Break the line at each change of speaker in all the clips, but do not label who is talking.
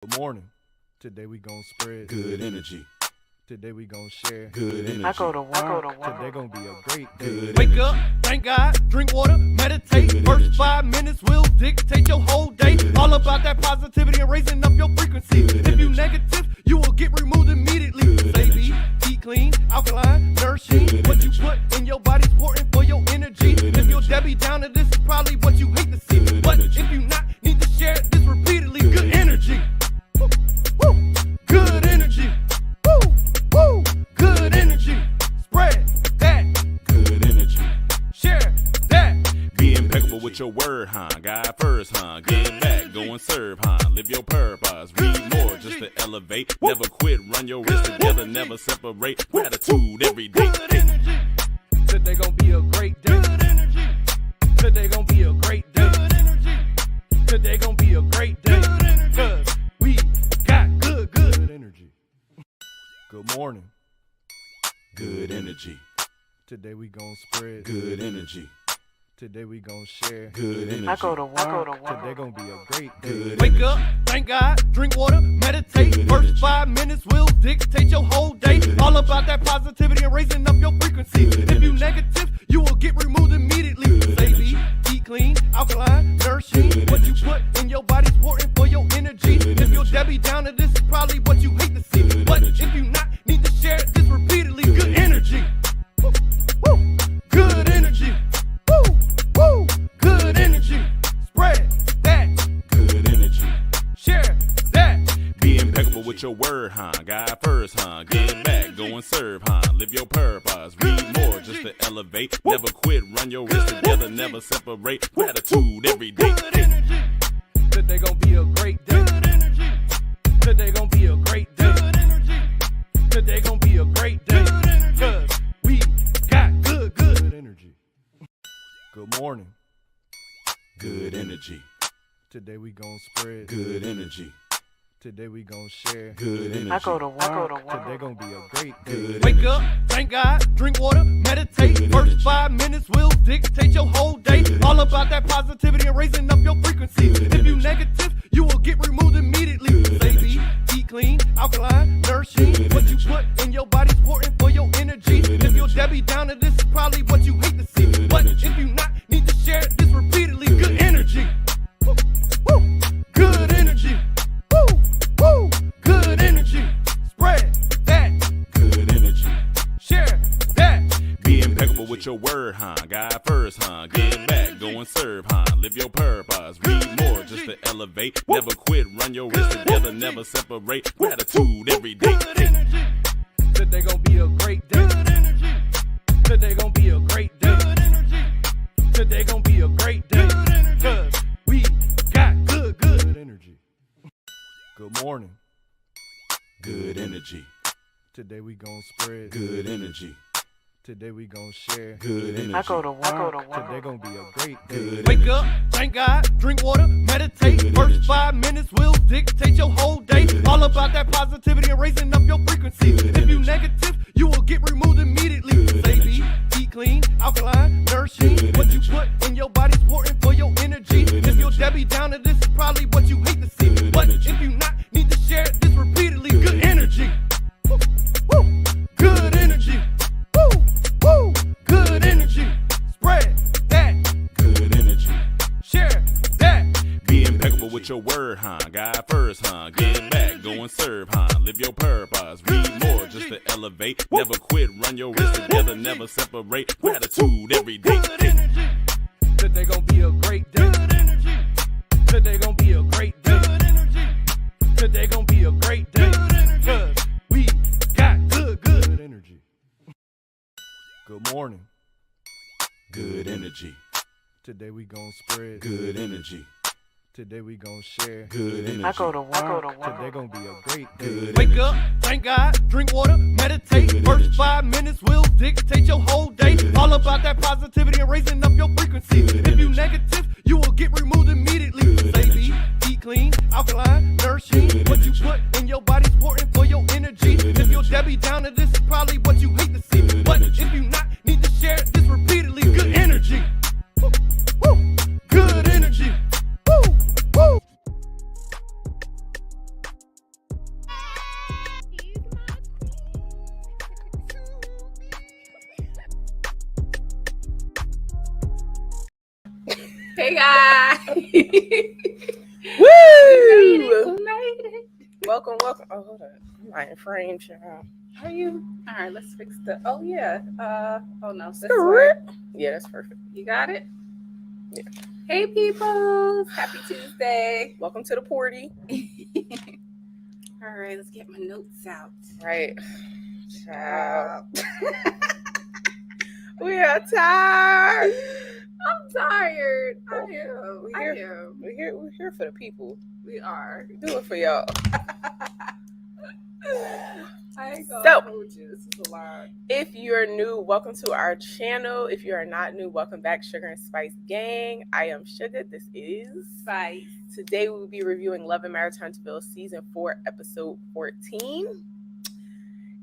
Good morning. Today we gon' spread
good energy.
Today we gon' share
Good energy.
I go to work.
Today gon' be a great day.
Good
Wake
energy.
up, thank God, drink water, meditate.
Good
First
energy.
5 minutes will dictate your whole day.
Good
All
energy.
about that positivity and raising up your frequency.
Good
If you
energy.
negative, you will get removed immediately.
Good
Say
energy.
eat clean, alkaline, nourishing.
Good
What you
energy.
put in your body's important for your energy.
Good
If you're
energy.
Debbie Downer, this is probably what you hate to see.
Good
But
energy.
if you not, need to share this repeatedly. Good
Good
energy. Woo, woo. Good energy. Woo, woo. Good energy. Spread that.
Good energy.
Share that.
Be impeccable with your word, huh? God first, huh? Give back, go and serve, huh? Live your purpose, read more just to elevate. Never quit, run your wrist together, never separate. Gratitude every day.
Good energy. Today gon' be a great day. Good energy. Today gon' be a great day. Good energy. Today gon' be a great day. Good energy. 'Cause we got good
Good energy. Good morning.
Good energy.
Today we gon' spread
Good energy.
Today we gon' share
Good energy.
I go to work.
Today gon' be a great day.
Good
Wake
energy.
up, thank God, drink water, meditate.
Good
First
energy.
5 minutes will dictate your whole day.
Good
All
energy.
about that positivity and raising up your frequency.
Good
If you
energy.
negative, you will get removed immediately.
Good
Say
energy.
eat clean, alkaline, nourishing.
Good
What you
energy.
put in your body's important for your energy.
Good
If you're
energy.
Debbie Downer, this is probably what you hate to see.
Good
But
energy.
if you not, need to share this repeatedly. Good
Good
energy. Woo, woo. Good energy. Woo, woo. Good energy. Spread that.
Good energy.
Share that.
Be impeccable with your word, huh? God first, huh? Give back, go and serve, huh? Live your purpose, read more just to elevate. Never quit, run your wrist together, never separate. Gratitude every day.
Good energy. Today gon' be a great day. Good energy. Today gon' be a great day. Good energy. Today gon' be a great day. Good energy. 'Cause we got good.
Good energy. Good morning.
Good energy.
Today we gon' spread
Good energy.
Today we gon' share
Good energy.
I go to work.
Today gon' be a great day.
Good
Wake
energy.
up, thank God, drink water, meditate.
Good
First
energy.
5 minutes will dictate your whole day.
Good
All
energy.
about that positivity and raising up your frequency.
Good
If you
energy.
negative, you will get removed immediately.
Good
Say
energy.
eat clean, alkaline, nourishing.
Good
What you
energy.
put in your body's important for your energy.
Good
If you're
energy.
Debbie Downer, this is probably what you hate to see.
Good
But
energy.
if you not, need to share this repeatedly.
Good
Good energy. Woo, woo. Good energy. Woo, woo. Good energy. Spread that.
Good energy.
Share that.
Be impeccable with your word, huh? God first, huh? Give back, go and serve, huh? Live your purpose, read more just to elevate. Never quit, run your wrist together, never separate. Gratitude every day.
Good energy. Today gon' be a great day. Good energy. Today gon' be a great day. Good energy. Today gon' be a great day. Good energy. 'Cause we got good.
Good energy. Good morning.
Good energy.
Today we gon' spread
Good energy.
Today we gon' share
Good energy.
I go to work.
Today gon' be a great day.
Good
Wake
energy.
up, thank God, drink water, meditate.
Good
First
energy.
5 minutes will dictate your whole day.
Good
All
energy.
about that positivity and raising up your frequency.
Good
If you
energy.
negative, you will get removed immediately.
Good
Say
energy.
eat clean, alkaline, nourishing.
Good
What you
energy.
put in your body's important for your energy.
Good
If you're
energy.
Debbie Downer, this is probably what you hate to see.
Good
But
energy.
if you not, need to share this repeatedly. Good
Good
energy. Woo, woo. Good energy. Woo, woo. Good energy. Spread that.
Good energy.
Share that.
Be impeccable with your word, huh? God first, huh? Give back, go and serve, huh? Live your purpose, read more just to elevate. Never quit, run your wrist together, never separate. Gratitude every day.
Good energy. Today gon' be a great day. Good energy. Today gon' be a great day. Good energy. Today gon' be a great day. Good energy. 'Cause we got good.
Good energy. Good morning.
Good energy.
Today we gon' spread
Good energy.
Today we gon' share
Good energy.
I go to work.
Today gon' be a great day.
Good
Wake
energy.
up, thank God, drink water, meditate.
Good
First
energy.
5 minutes will dictate your whole day.
Good
All
energy.
about that positivity and raising up your frequency.
Good
If you
energy.
negative, you will get removed immediately.
Good
Say
energy.
eat clean, alkaline, nourishing.
Good
What you
energy.
put in your body's important for your energy.
Good
If you're
energy.
Debbie Downer, this is probably what you hate to see.
Good
But
energy.
if you not, need to share this repeatedly.
Good
Good energy. Woo, woo. Good energy. Woo, woo.
Hey guys.
Woo!
We made it.
Welcome. Oh, hold on. I'm not in frame, child.
How are you? All right, let's fix the. Oh yeah. Oh no. This way.
Correct. Yeah, that's perfect.
You got it.
Yeah.
Hey people. Happy Tuesday.
Welcome to the party.
All right, let's get my notes out.
Right. Child. We are tired.
I'm tired. I am.
We're here for the people.
We are.
We do it for y'all.
I ain't gonna
So-
hold you. This is a lot.
If you're new, welcome to our channel. If you are not new, welcome back, Sugar and Spice Gang. I am Sugar. This is
Spice.
Today we will be reviewing Love and Marriage Huntsville Season 4, Episode 14.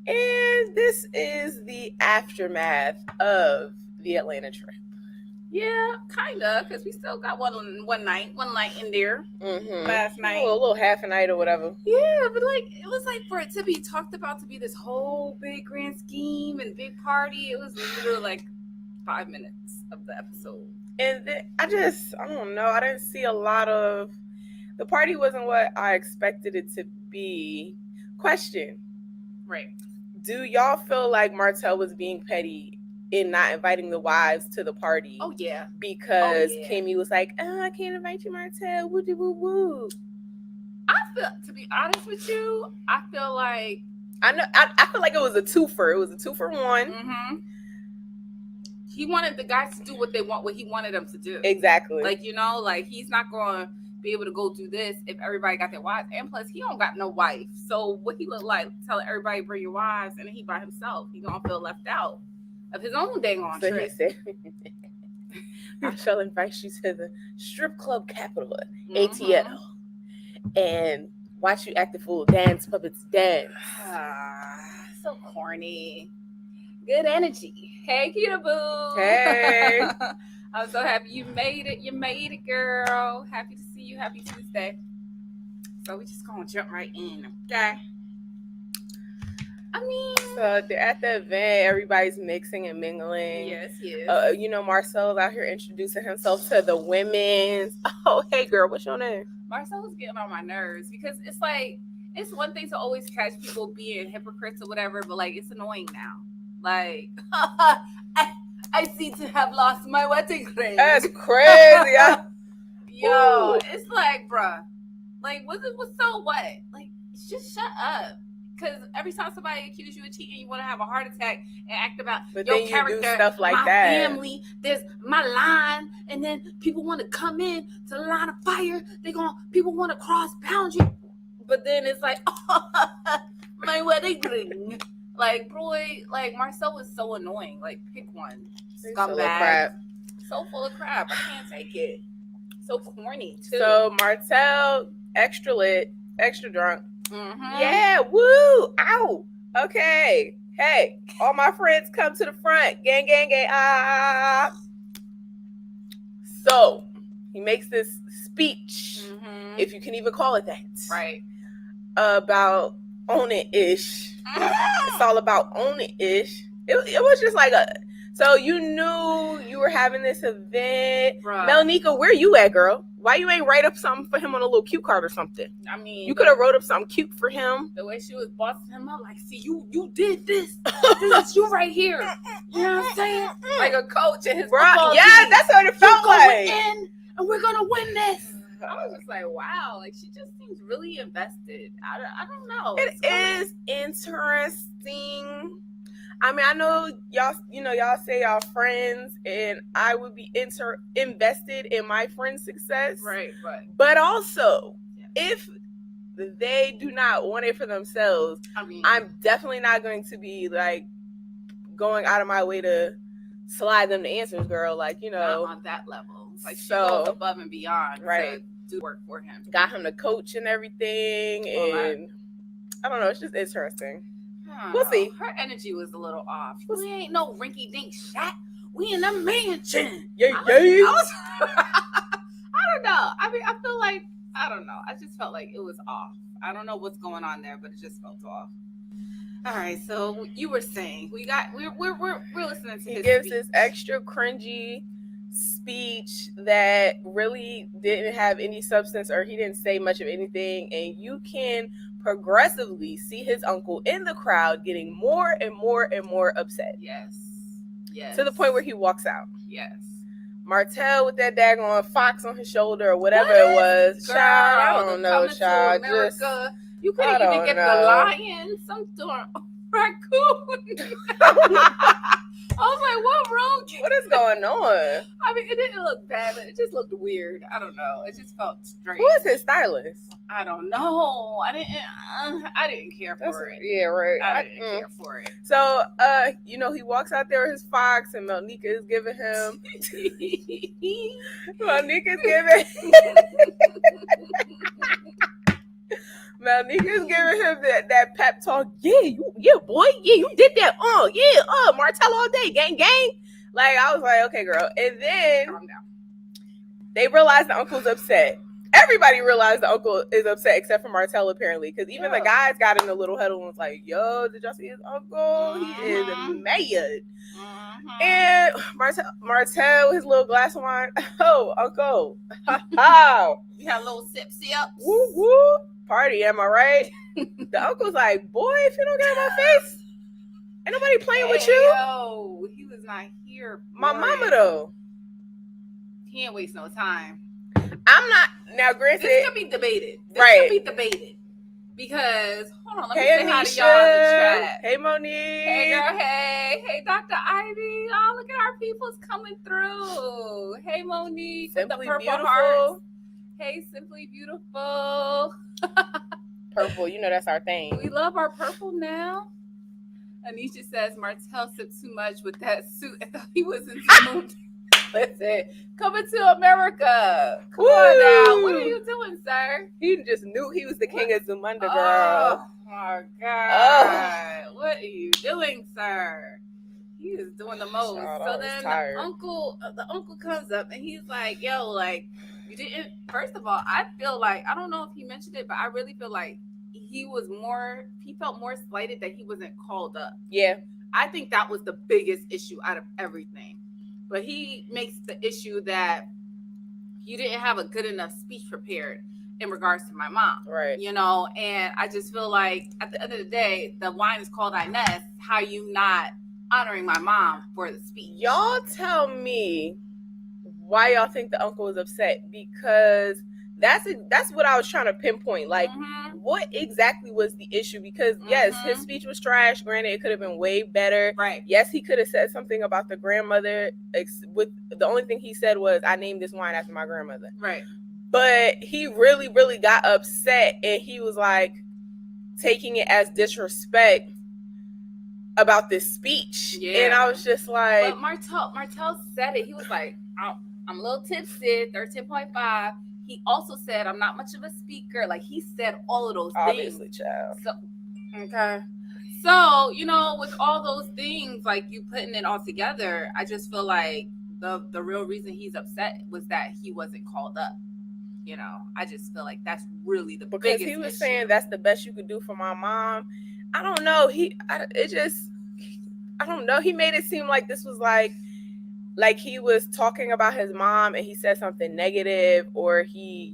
And this is the aftermath of the Atlanta trip.
Yeah, kinda, because we still got one night in there
Mm-hmm.
last night.
A little half a night or whatever.
Yeah, but like it was like for it to be talked about to be this whole big grand scheme and big party. It was literally like 5 minutes of the episode.
And I don't know. I didn't see a lot of. The party wasn't what I expected it to be. Question:
Right.
do y'all feel like Martell was being petty in not inviting the wives to the party?
Oh yeah.
Because
Oh, yeah.
Kimmy was like, "Oh, I can't invite you, Martell. Woo woo woo."
I feel, to be honest with you, I feel like
I know. I feel like it was a twofer. It was a 2-for-1.
he wanted the guys to do what he wanted them to do.
Exactly.
Like, you know, like he's not going to be able to go do this if everybody got their wives. And plus, he don't got no wife. So what he look like telling everybody bring your wives and then he by himself. He gonna feel left out of his own dang on
So
trip.
he said, "I shall invite you to the strip club capital,
Mhm.
ATL, and watch you act the fool, dance, puppets, dance."
So corny. Good energy. Hey, Kita Boo.
Hey.
I'm so happy you made it. You made it, girl. Happy to see you. Happy Tuesday. So we just gonna jump right in, okay? I mean,
So they're at the event. Everybody's mixing and mingling.
yes, yes.
You know, Marcel's out here introducing himself to the women. Oh, hey, girl, what's your name?
Marcel was getting on my nerves because it's like it's one thing to always catch people being hypocrites or whatever, but like it's annoying now. Like, I seem to have lost my wedding ring.
That's crazy.
Yo,
Ooh.
it's like, bruh, like, what's so what? Like, just shut up. Because every time somebody accuses you of cheating, you want to have a heart attack and act about
But
your
then you
character,
do stuff like
my
that.
family, there's my line, and then people want to come in to the line of fire. People want to cross boundary, but then it's like, my wedding ring. Like, boy, like Marcel was so annoying. Like, pick one.
He's full of
Scumbag.
crap.
So full of crap. I can't take it. So corny too.
So Martell, extra lit, extra drunk.
Mhm.
Yeah, woo, ow. Okay, hey, all my friends come to the front. Gang, gang, gang. Ah. So he makes this speech,
Mhm.
if you can even call it that,
Right.
about own it ish. It's all about own it ish. It was just like so you knew you were having this event.
Bruh.
Melnika, where you at, girl? Why you ain't write up something for him on a little cue card or something?
I mean,
You could have wrote up something cute for him.
the way she was bossing him up, like, see, you did this. This is you right here. You know what I'm saying? Like a coach and his
Bruh,
football
yeah,
team.
that's what it
You
felt
going
like.
in, and we're gonna win this. I was just like, wow, like she just seems really invested. I don't know.
It is interesting. I mean, I know y'all say y'all friends, and I would be invested in my friend's success.
right,
But also,
Yeah.
if they do not want it for themselves,
I mean,
I'm definitely not going to be like going out of my way to slide them the answers, girl. Like, you
not
know,
on that level. Like she
So-
goes above and beyond
Right.
to do work for him.
got him to coach and everything,
Well,
and I don't know, it's just interesting.
I don't
We'll
know.
see.
Her energy was a little off.
We'll
We ain't no rinky dink shot. We in the mansion.
Yeah,
I
yeah.
was I don't know. I mean, I feel like I don't know. I just felt like it was off. I don't know what's going on there, but it just felt off. All right, so you were saying we're listening to
He
his
gives
speech.
this extra cringy speech that really didn't have any substance, or he didn't say much of anything, and you can progressively see his uncle in the crowd getting more and more and more upset.
Yes.
To the point where he walks out.
Yes.
Martell with that daggone fox on his shoulder or whatever it was.
Girl,
Child, I don't know,
Coming to
child.
America. You
I
couldn't even
don't
get
know.
the lion, some darn raccoon. I was like, what wrong?
What is going on?
I mean, it didn't look bad, but it just looked weird. I don't know. It just felt strange.
Who is his stylist?
I don't know. I didn't care for it.
Yeah, right.
I didn't care for it.
So, he walks out there with his fox, and Melnika is giving him. Melnika's giving him that pep talk. Yeah, boy. Yeah, you did that. Martell all day, gang. Like, I was like, okay, girl. And then
Calm down.
they realized the uncle's upset. Everybody realized the uncle is upset except for Martell, apparently, because even the guys got in a little huddle and was like, yo, did y'all see his uncle? He is mad. And Martell, his little glass of wine. Oh, uncle. Oh.
You had a little sip.
Woo, woo. Party, am I right? The uncle's like, boy, if you don't get out of my face, ain't nobody playing with you.
Yo, he was not here.
My
boy.
mama, though.
He ain't waste no time.
I'm not, now granted.
This could be debated. Because, hold on, let me
Hey,
say hi to
Anisha.
y'all in the chat.
Hey, Monique.
Hey, girl, hey. Hey, Dr. Ivy. Oh, look at our people's coming through. Hey, Monique. With the
Simply
purple
beautiful.
hearts. Hey, Simply Beautiful.
Purple, that's our thing.
We love our purple now. Anisha says Martell sipped too much with that suit. I thought he was in the mood. Listen, coming to America. Come on now. What are you doing, sir?
He just knew he was the king of Zamunda, girl.
Oh, my God. What are you doing, sir? He is doing the most.
Child, I
So
was
then
tired.
the uncle comes up and he's like, yo, like, you didn't, first of all, I feel like, I don't know if he mentioned it, but I really feel like he felt more slighted that he wasn't called up.
Yeah.
I think that was the biggest issue out of everything. But he makes the issue that you didn't have a good enough speech prepared in regards to my mom.
Right.
And I just feel like at the end of the day, the wine is called Inez. How you not honoring my mom for the speech?
Y'all tell me why y'all think the uncle was upset, because that's what I was trying to pinpoint. Like, what exactly was the issue? Because yes, his speech was trash. Granted, it could have been way better.
Right.
Yes, he could have said something about the grandmother. With the only thing he said was, "I named this wine after my grandmother."
Right.
But he really, really got upset, and he was like taking it as disrespect about this speech.
Yeah.
And I was just like,
But Martell said it. He was like, I'm a little tipsy, 13.5. He also said, I'm not much of a speaker. Like, he said all of those
obviously,
things.
child.
So, okay. So, with all those things, like, you putting it all together, I just feel like the real reason he's upset was that he wasn't called up. I just feel like that's really the biggest issue.
Because he was saying that's the best you could do for my mom. I don't know. I don't know. He made it seem like this was like he was talking about his mom and he said something negative, or he,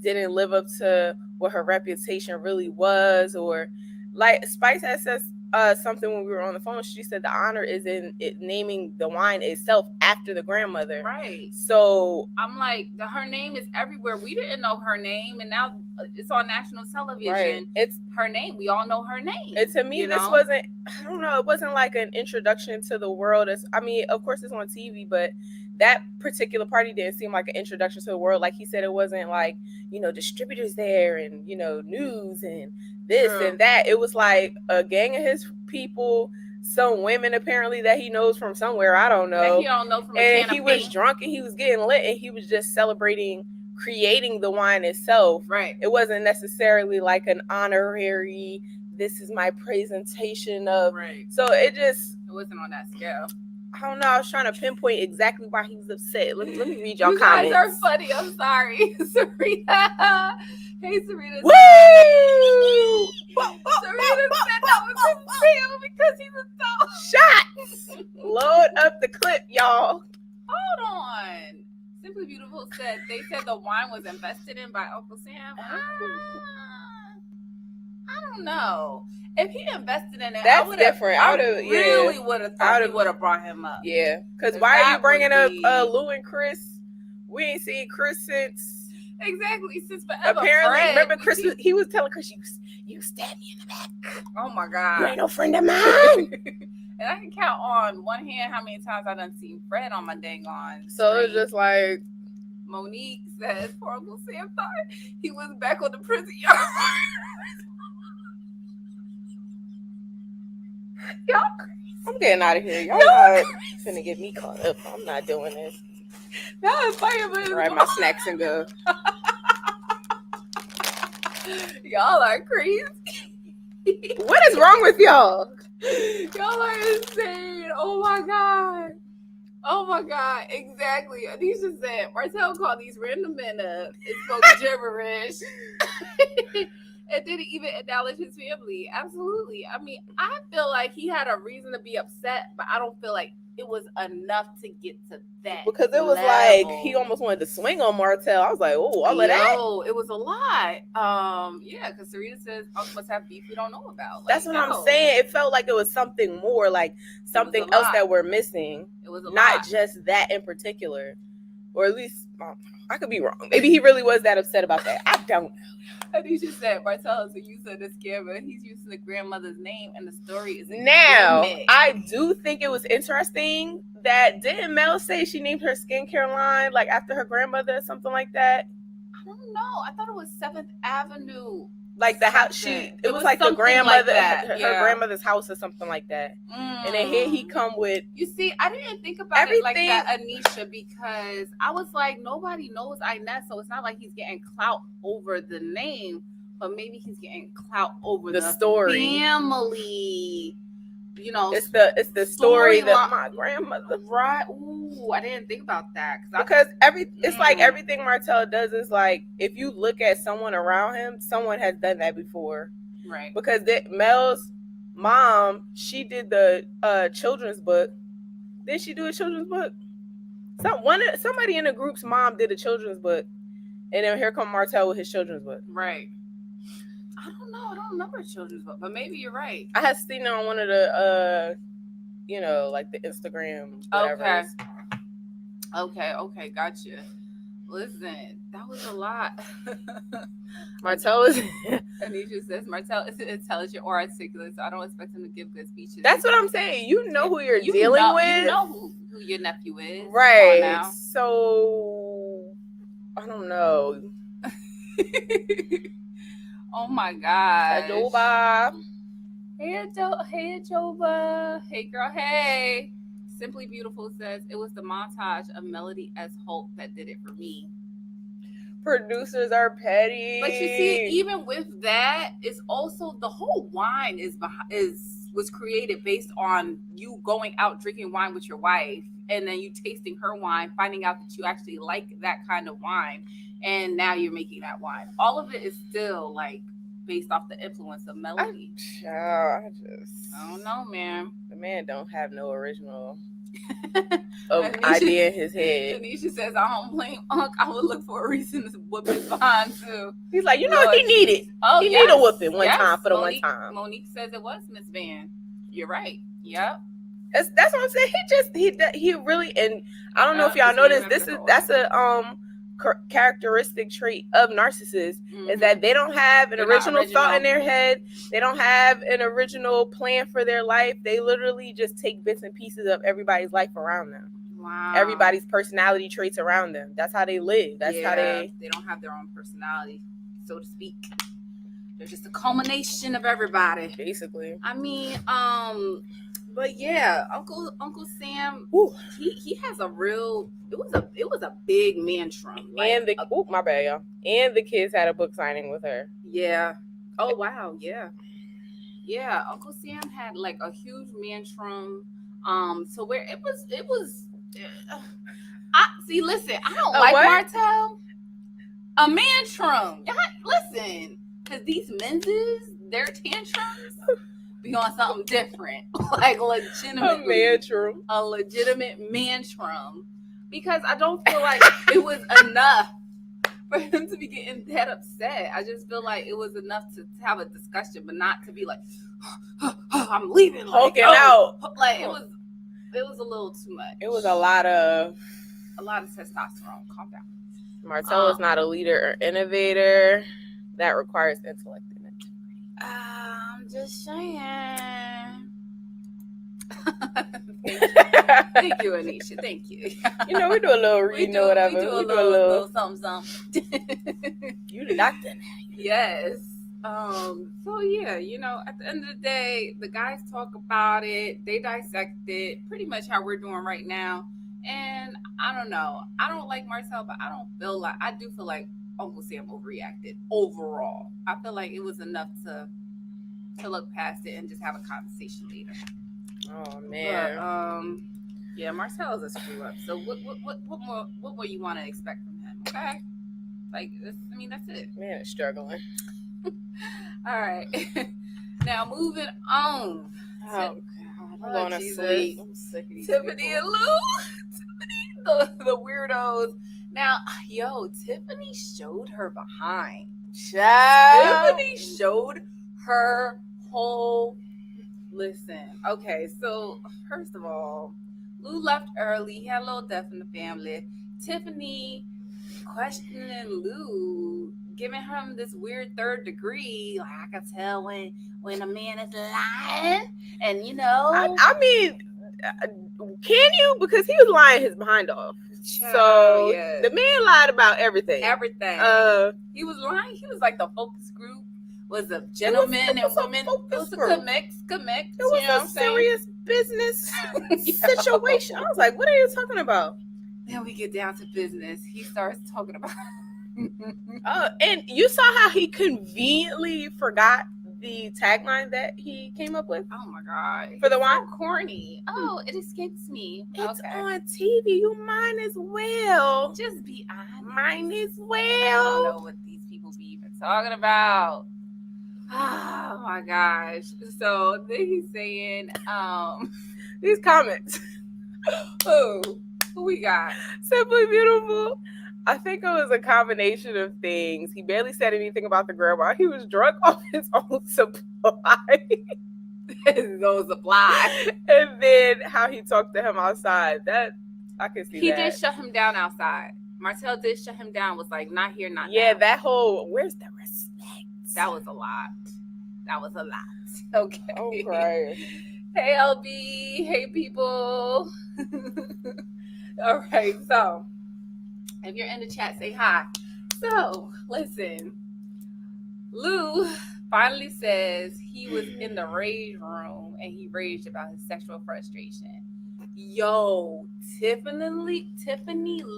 didn't live up to what her reputation really was, or like Spice had said something when we were on the phone. She said the honor is in it naming the wine itself after the grandmother.
Right.
So
I'm like, her name is everywhere. We didn't know her name, and now it's on national television.
right. It's
her name. We all know her name.
to me, this wasn't, I don't know, it wasn't like an introduction to the world. Of course it's on TV, but that particular party didn't seem like an introduction to the world. Like he said, it wasn't like, distributors there and, news and this and that. It was like a gang of his people, some women apparently that he knows from somewhere, I don't know.
That he don't know from a
and
can
he
of
was
paint.
drunk and he was getting lit and he was just celebrating creating the wine itself.
Right.
It wasn't necessarily like an honorary, this is my presentation of.
Right.
So it
wasn't on that scale.
I don't know. I was trying to pinpoint exactly why he was upset. Let me read y'all
You
comments.
guys are funny. I'm sorry. Serena. Hey, Serena.
Woo!
Serena said that was his tail because he's a dog.
Shots! Load up the clip, y'all.
Hold on. said the wine was invested in by Uncle Sam. I don't know. If he invested in it,
That's different. I would've-
really would have thought he
would've-
would have brought him up.
Yeah, because
Cause
why are
that
you bringing
would be-
up Lou and Chris? We ain't seen Chris since
Exactly, since forever.
apparently.
Fred,
Remember, Chris? He was telling Chris, "You stabbed me in the back.
oh my
You
God.
ain't no friend of mine."
And I can count on one hand how many times I done seen Fred on my dang on.
So it's
screen.
just like,
Monique says, poor Uncle Sam thought he was back on the prison yard. Y'all
I'm getting out of here. Y'all not finna get me caught up. I'm not doing this.
that is fire, but
Grab my snacks and go.
y'all are crazy.
What is wrong with y'all?
Y'all are insane. Oh my God. Oh my God. Exactly. Anisha said, Martell called these random men up and spoke gibberish. And didn't even acknowledge his family. Absolutely. I mean, I feel like he had a reason to be upset, but I don't feel like it was enough to get to that.
Because it was
level.
like he almost wanted to swing on Martell. I was like, oh, all of that.
Yo, it was a lot. Yeah, because Sarita says Uncle must have beef we don't know about. Like,
That's what I'm
yo,
saying. It felt like it was something more, like something
a
else
lot.
that we're missing.
It was a
Not
lot.
just that in particular. Or at least, I could be wrong. Maybe he really was that upset about that. I don't know.
Anisha said Martell is a user of the scammer. He's using the grandmother's name, and the story is a
Now,
gimmick.
I do think it was interesting that didn't Mel say she named her skincare line like after her grandmother or something like that?
I don't know. I thought it was 7th Avenue.
Like the house,
Something.
it was like the
something
grandmother,
like that,
her
yeah.
grandmother's house or something like that. And then here he come with,
You see, I didn't think about it like
Everything-
that, Anisha, because I was like, nobody knows Inez, so it's not like he's getting clout over the name, but maybe he's getting clout over
The
the
story.
family. You know,
it's the story that
Storyline.
my grandmother.
right? Ooh, I didn't think about that
Because it's like
Mm.
everything Martell does is like, if you look at someone around him, someone has done that before.
right.
Because Mel's mom, she did the children's book. Did she do a children's book? Somebody in the group's mom did a children's book, and then here come Martell with his children's book.
Right. I don't know. I don't remember children's book, but maybe you're right.
I had seen it on one of the, like the Instagram. Whatever.
Okay, gotcha. Listen, that was a lot.
Martell is.
Anisha says Martell isn't intelligent or articulate, so I don't expect him to give good speeches.
That's what I'm saying. You know who you're
You
dealing
know,
with,
You know who your nephew is, Come on
right?
now.
So I don't know.
Oh my God.
Adoba.
Hey, Joba. Hey, girl. Hey. Simply Beautiful says it was the montage of Melody S. Holt that did it for me.
Producers are petty.
But you see, even with that, it's also the whole wine was created based on you going out drinking wine with your wife, and then you tasting her wine, finding out that you actually like that kind of wine, and now you're making that wine. All of it is still like based off the influence of Melody.
I
don't know, man.
The man don't have no original
Anisha-
idea in his head.
Tanisha says, I don't blame Unc. I would look for a reason to whoop his behind too.
He's like, you know what he needed?
Oh,
He
yes,
need a whooping one
yes.
time for the
Monique,
one time.
Monique says it was Miss Van. You're right. Yep.
That's what I'm saying. He really, and I don't know if y'all
Just
know this.
remember
That's a characteristic trait of narcissists is that they don't have an
They're not
original thought in
original.
their head. They don't have an original plan for their life. They literally just take bits and pieces of everybody's life around them.
Wow.
Everybody's personality traits around them. That's how they live. That's how they
don't have their own personality, so to speak. They're just a culmination of everybody.
basically.
I mean, but yeah, Uncle Sam,
Ooh.
he has a real. It was a big mantrum. Like,
And my bad, y'all. And the kids had a book signing with her.
yeah. Oh wow, yeah. Yeah, Uncle Sam had like a huge mantrum. So where it was. I see. Listen, I don't like
what?
Martell. A mantrum. Yeah, listen, because these menses, their tantrums be on something different, like legitimately
A mantrum.
a legitimate mantrum. because I don't feel like it was enough for him to be getting that upset. I just feel like it was enough to have a discussion, but not to be like, I'm leaving, like,
Poking out.
Like it was a little too much.
It was a lot of
testosterone. Calm down.
Martell is not a leader or innovator. That requires intellect and integrity.
I'm just saying. Thank you, Anisha. Thank you.
You know, we do a little reading or whatever.
We do a little something.
You the doctor.
Yes. So yeah, you know, at the end of the day, the guys talk about it, they dissect it, pretty much how we're doing right now. And I don't know. I don't like Marcel, but I do feel like Uncle Sam overreacted overall. I feel like it was enough to look past it and just have a conversation later.
Oh man.
But, yeah, Marcel is a screw up. So what more you want to expect from him? Okay, like that's it.
Man, it's struggling.
All right. Now moving on.
Oh God, I'm going to
Jesus.
sleep. I'm sick of these
Tiffany
people.
and Lou. Tiffany, the weirdos. Now, Tiffany showed her behind.
Child.
Tiffany showed her whole. Listen, okay, so first of all, Lou left early. He had a little death in the family. Tiffany questioning Lou, giving him this weird third degree. Like, I can tell when a man is lying, and
I mean, can you? Because he was lying his behind off. So
yeah.
the man lied about everything.
Everything. He was lying. He was like the focus group was of gentlemen and women. It was a good mix. Good mix.
It was a serious business situation. I was like, what are you talking about?
Then we get down to business. He starts talking about.
And you saw how he conveniently forgot the tagline that he came up with.
Oh my God!
For the wine?
So corny. Oh, it escapes me.
It's
okay.
on TV. You might as well.
Just be honest.
Might as well.
I don't know what these people be even talking about. Oh my gosh. So then he's saying,
These comments.
who we got?
Simply Beautiful. I think it was a combination of things. He barely said anything about the grandma. He was drunk off his own supply.
His own supply.
And then how he talked to him outside. That I can see
He
that.
did shut him down outside. Martell did shut him down. Was like, not here, not
Yeah,
now.
that whole, where's the respect?
That was a lot. That was a lot. Okay.
Okay.
Hey, LB. Hey, people. All right. So, if you're in the chat, say hi. So, listen. Lou finally says he was in the rage room and he raged about his sexual frustration. Yo, Tiffany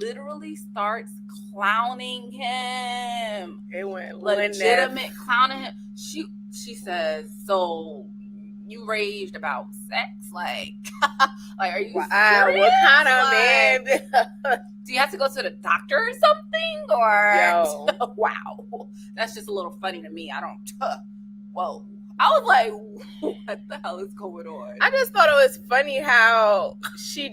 literally starts clowning him.
It went
Legitimate clowning him. She says, so you raged about sex? Like are you serious?
What kind of man?
Do you have to go to the doctor or something? Or
Yo.
wow. That's just a little funny to me. I don't whoa. I was like, what the hell is going on?
I just thought it was funny how she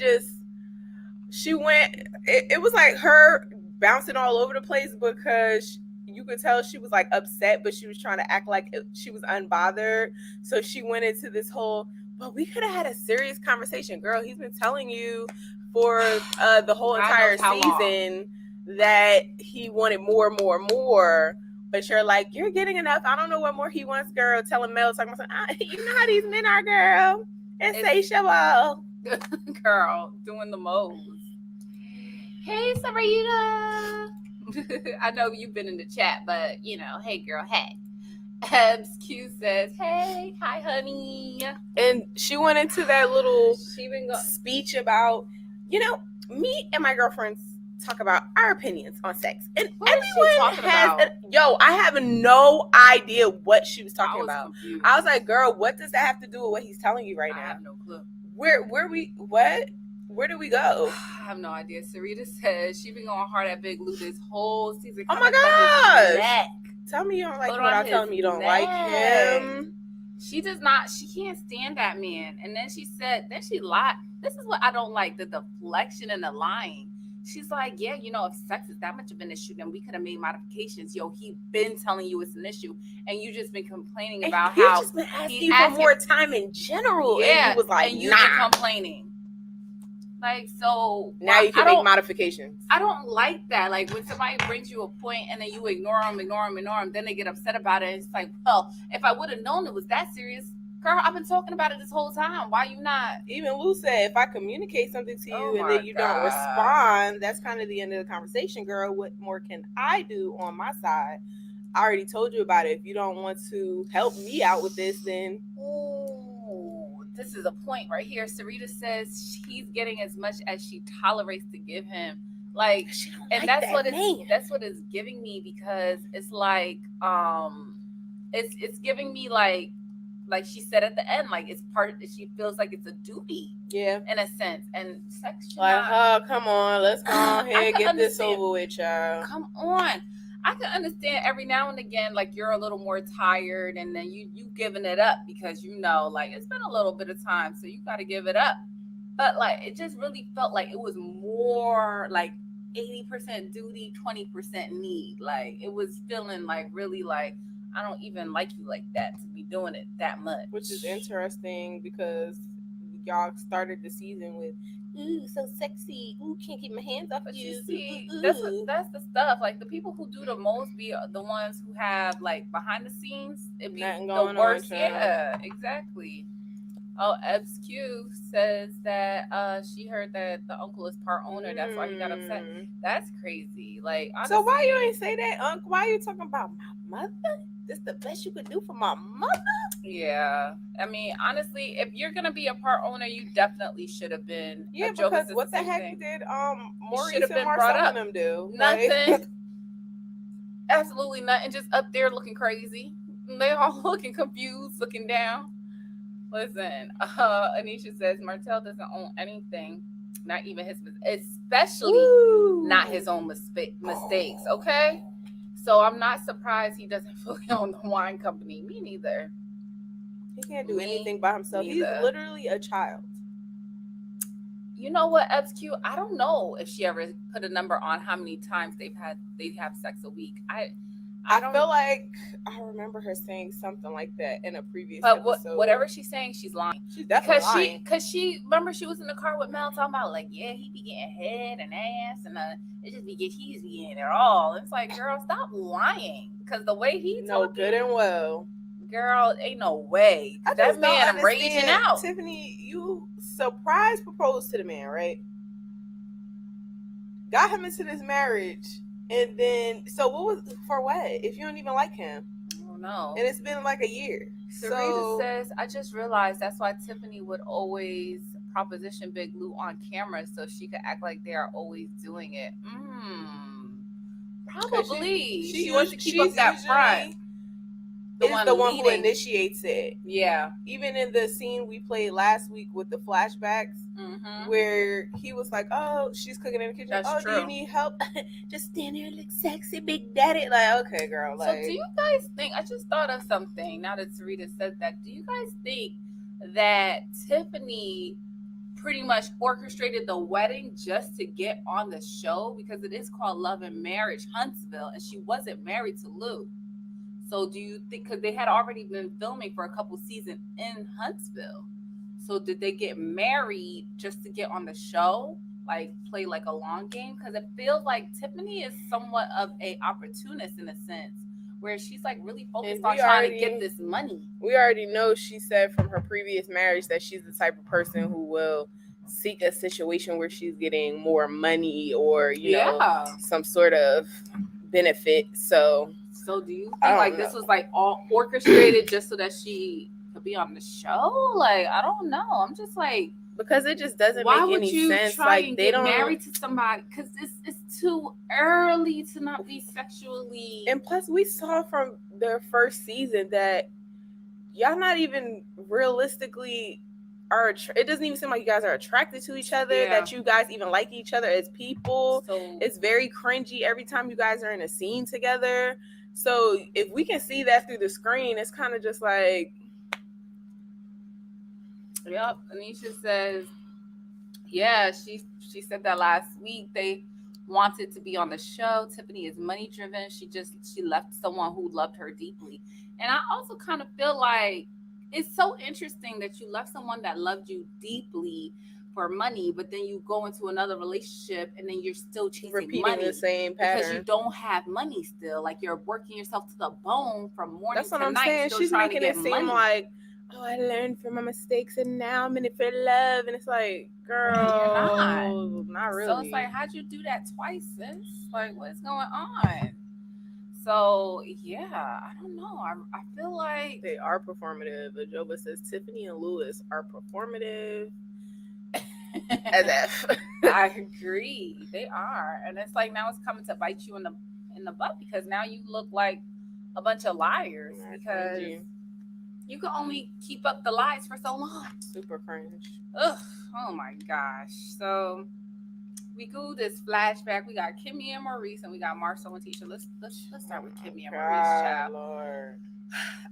went, it was like her bouncing all over the place because you could tell she was like upset, but she was trying to act like she was unbothered. So she went into this whole, well, we could have had a serious conversation. Girl, he's been telling you for the whole entire season that he wanted more. But you're like, you're getting enough. I don't know what more he wants, girl. Telling Mel, talking about, you know how these men are, girl. Insatiable.
Girl, doing the most. Hey, Sarita. I know you've been in the chat, but, hey, girl, hey. Q says, hey, hi, honey.
And she went into that little speech about, me and my girlfriends talk about our opinions on sex. And everyone has I have no idea what she was talking about.
Confused.
I was like, girl, what does that have to do with what he's telling you right now?
I have no clue.
Where do we go?
I have no idea. Sarita says she been going hard at Big Lou this whole season.
Oh my gosh. Tell me you don't like him without telling me you don't like him.
She can't stand that man. And then she lied. This is what I don't like, the deflection and the lying. she's like, yeah, you know, if sex is that much of an issue, then we could have made modifications. Yo, he been telling you it's an issue, and you just been complaining
And
about
he's
how
just been asking
he's
you for
asking-
more time in general.
Yeah,
And you was like,
and you
nah.
been complaining. Like, so
Now you can make modifications.
I don't like that. Like, when somebody brings you a point and then you ignore them, then they get upset about it. And it's like, well, if I would have known it was that serious, girl, I've been talking about it this whole time. Why you not?
Even Lou said, if I communicate something to you
Oh
and
my
then you don't
God.
respond, that's kind of the end of the conversation, girl. What more can I do on my side? I already told you about it. If you don't want to help me out with this, then
Ooh, this is a point right here. Sarita says he's getting as much as she tolerates to give him. Like,
she don't
and
like
that's
that
what
man.
that's what it's giving me, because it's like it's giving me like she said at the end, like, it's part, she feels like it's a duty
Yeah.
in a sense, and sex should
Like,
not,
oh, come on, let's go ahead
I
and
can
get this
understand.
over with, y'all.
come on. I can understand every now and again, like, you're a little more tired, and then you giving it up because you know, like, it's been a little bit of time, so you got to give it up. But like, it just really felt like it was more like 80% duty, 20% need. Like, it was feeling like really like, I don't even like you like that to be doing it that much.
Which is interesting because y'all started the season with, ooh, so sexy. Ooh, can't keep my hands off
But
you.
you see,
Ooh,
that's
ooh.
that's the stuff. Like, the people who do the most be the ones who have, like, behind the scenes, it be
Nothing
the
going on,
worst.
child.
Yeah, exactly. Oh, EBSQ says that she heard that the uncle is part owner. That's why he got upset. That's crazy. Like, honestly,
So why you ain't say that, Unc? Why you talking about my mother? This the best you could do for my mother?
Yeah, I mean, honestly, if you're gonna be a part owner, you definitely should have been.
Yeah,
a joke
because
is
what the
same
heck
thing.
did
should
Maurice
have
and
been brought
Marcel
up.
and them do?
Nothing.
Like,
Absolutely nothing. Just up there looking crazy. They all looking confused, looking down. Listen, Anisha says Martell doesn't own anything, not even his, especially
woo.
not his own mistakes. Okay, so I'm not surprised he doesn't fully own the wine company. Me neither.
He can't do
Me
anything by himself.
neither.
He's literally a child.
You know what, EBSQ? I don't know if she ever put a number on how many times they have sex a week. I don't
feel like I remember her saying something like that in a previous
But
episode.
whatever she's saying, she's lying.
She's definitely lying.
Because she remember she was in the car with Mel talking about, like, yeah, he be getting head and ass, and it just be he's getting it all. It's like, girl, stop lying. Because the way he
No,
talking,
good and well.
girl, ain't no way.
I
That
just don't
man
understand.
raging out.
Tiffany, you surprise proposed to the man, right? Got him into this marriage. And then, so what was, for what? If you don't even like him.
I don't know.
And it's been like a year.
Sarita says, I just realized that's why Tiffany would always proposition Big Lou on camera so she could act like they are always doing it. Probably. She wants to keep up that front.
The one who
leading.
initiates it.
Yeah.
Even in the scene we played last week with the flashbacks, where he was like, "Oh, she's cooking in the kitchen.
That's
Do
true.
you need help? Just stand there and look sexy, big daddy." Like, okay, girl. Like,
So do you guys think? I just thought of something. Now that Sarita said that, do you guys think that Tiffany pretty much orchestrated the wedding just to get on the show, because it is called Love and Marriage Huntsville, and she wasn't married to Lou? So do you think, because they had already been filming for a couple seasons in Huntsville, so did they get married just to get on the show, like play like a long game? Because it feels like Tiffany is somewhat of a opportunist in a sense, where she's like really focused on trying to get this money.
We already know, she said from her previous marriage that she's the type of person who will seek a situation where she's getting more money or, you know, some sort of benefit. So
do you think like this was like all orchestrated just so that she could be on the show? Like, I don't know. I'm just like,
because it just doesn't
why
make
would
any
you
sense.
try
Like,
and
they
get
don't
married to somebody? Because it's too early to not be sexually.
And plus, we saw from their first season that y'all not even realistically are. It doesn't even seem like you guys are attracted to each other.
Yeah.
That you guys even like each other as people.
So
It's very cringy every time you guys are in a scene together. So if we can see that through the screen, it's kind of just like.
Yep. Anisha says, yeah, she said that last week. wanted to be on the show. Tiffany is money driven. She left someone who loved her deeply. And I also kind of feel like it's so interesting that you left someone that loved you deeply for money, but then you go into another relationship and then you're still chasing
Repeating
money
the same pattern
because you don't have money still. Like you're working yourself to the bone from morning
That's what
to
I'm
night.
saying.
Still
She's
trying to
making it
get
seem
money.
like, oh, I learned from my mistakes and now I'm in it for love. And it's like, girl,
You're
not really.
So it's like, how'd you do that twice, sis? Like, what's going on? So yeah, I don't know. I feel like
they are performative. Ajoba says Tiffany and Lewis are performative. As if.
I agree, they are, and it's like now it's coming to bite you in the butt because now you look like a bunch of liars because you can only keep up the lies for so long.
Super cringe.
Ugh, oh my gosh. So we go this flashback. We got Kimmy and Maurice, and we got Marcel and Tisha. Let's start with Kimmy and Maurice, child.
Lord.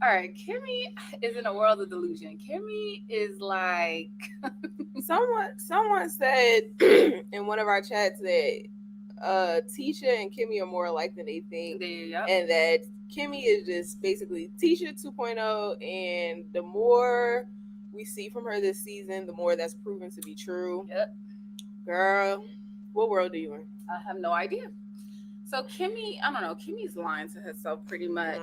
All right, Kimmy is in a world of delusion. Kimmy is like
someone said in one of our chats that Tisha and Kimmy are more alike than they think, and that Kimmy is just basically Tisha 2.0, and the more we see from her this season, the more that's proven to be true.
Yep.
Girl, what world are you in?
I have no idea. So Kimmy, I don't know, Kimmy's lying to herself pretty much.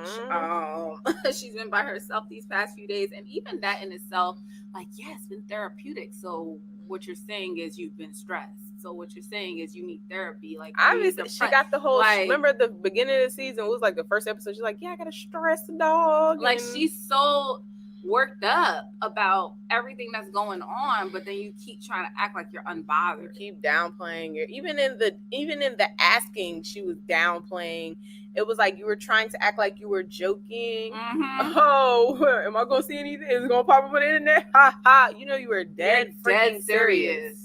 She's been by herself these past few days, and even that in itself, like, yeah, it's been therapeutic. So what you're saying is you've been stressed. So what you're saying is you need therapy. Like,
obviously, she got the whole. Like, remember at the beginning of the season, it was like the first episode. She's like, "Yeah, I got a stress dog."
Like, she's so worked up about everything that's going on, but then you keep trying to act like you're unbothered.
You keep downplaying it. Even in the asking, she was downplaying. It was like you were trying to act like you were joking.
Mm-hmm.
Oh, am I gonna see anything? Is it gonna pop up on the internet? Ha ha! You know you were dead serious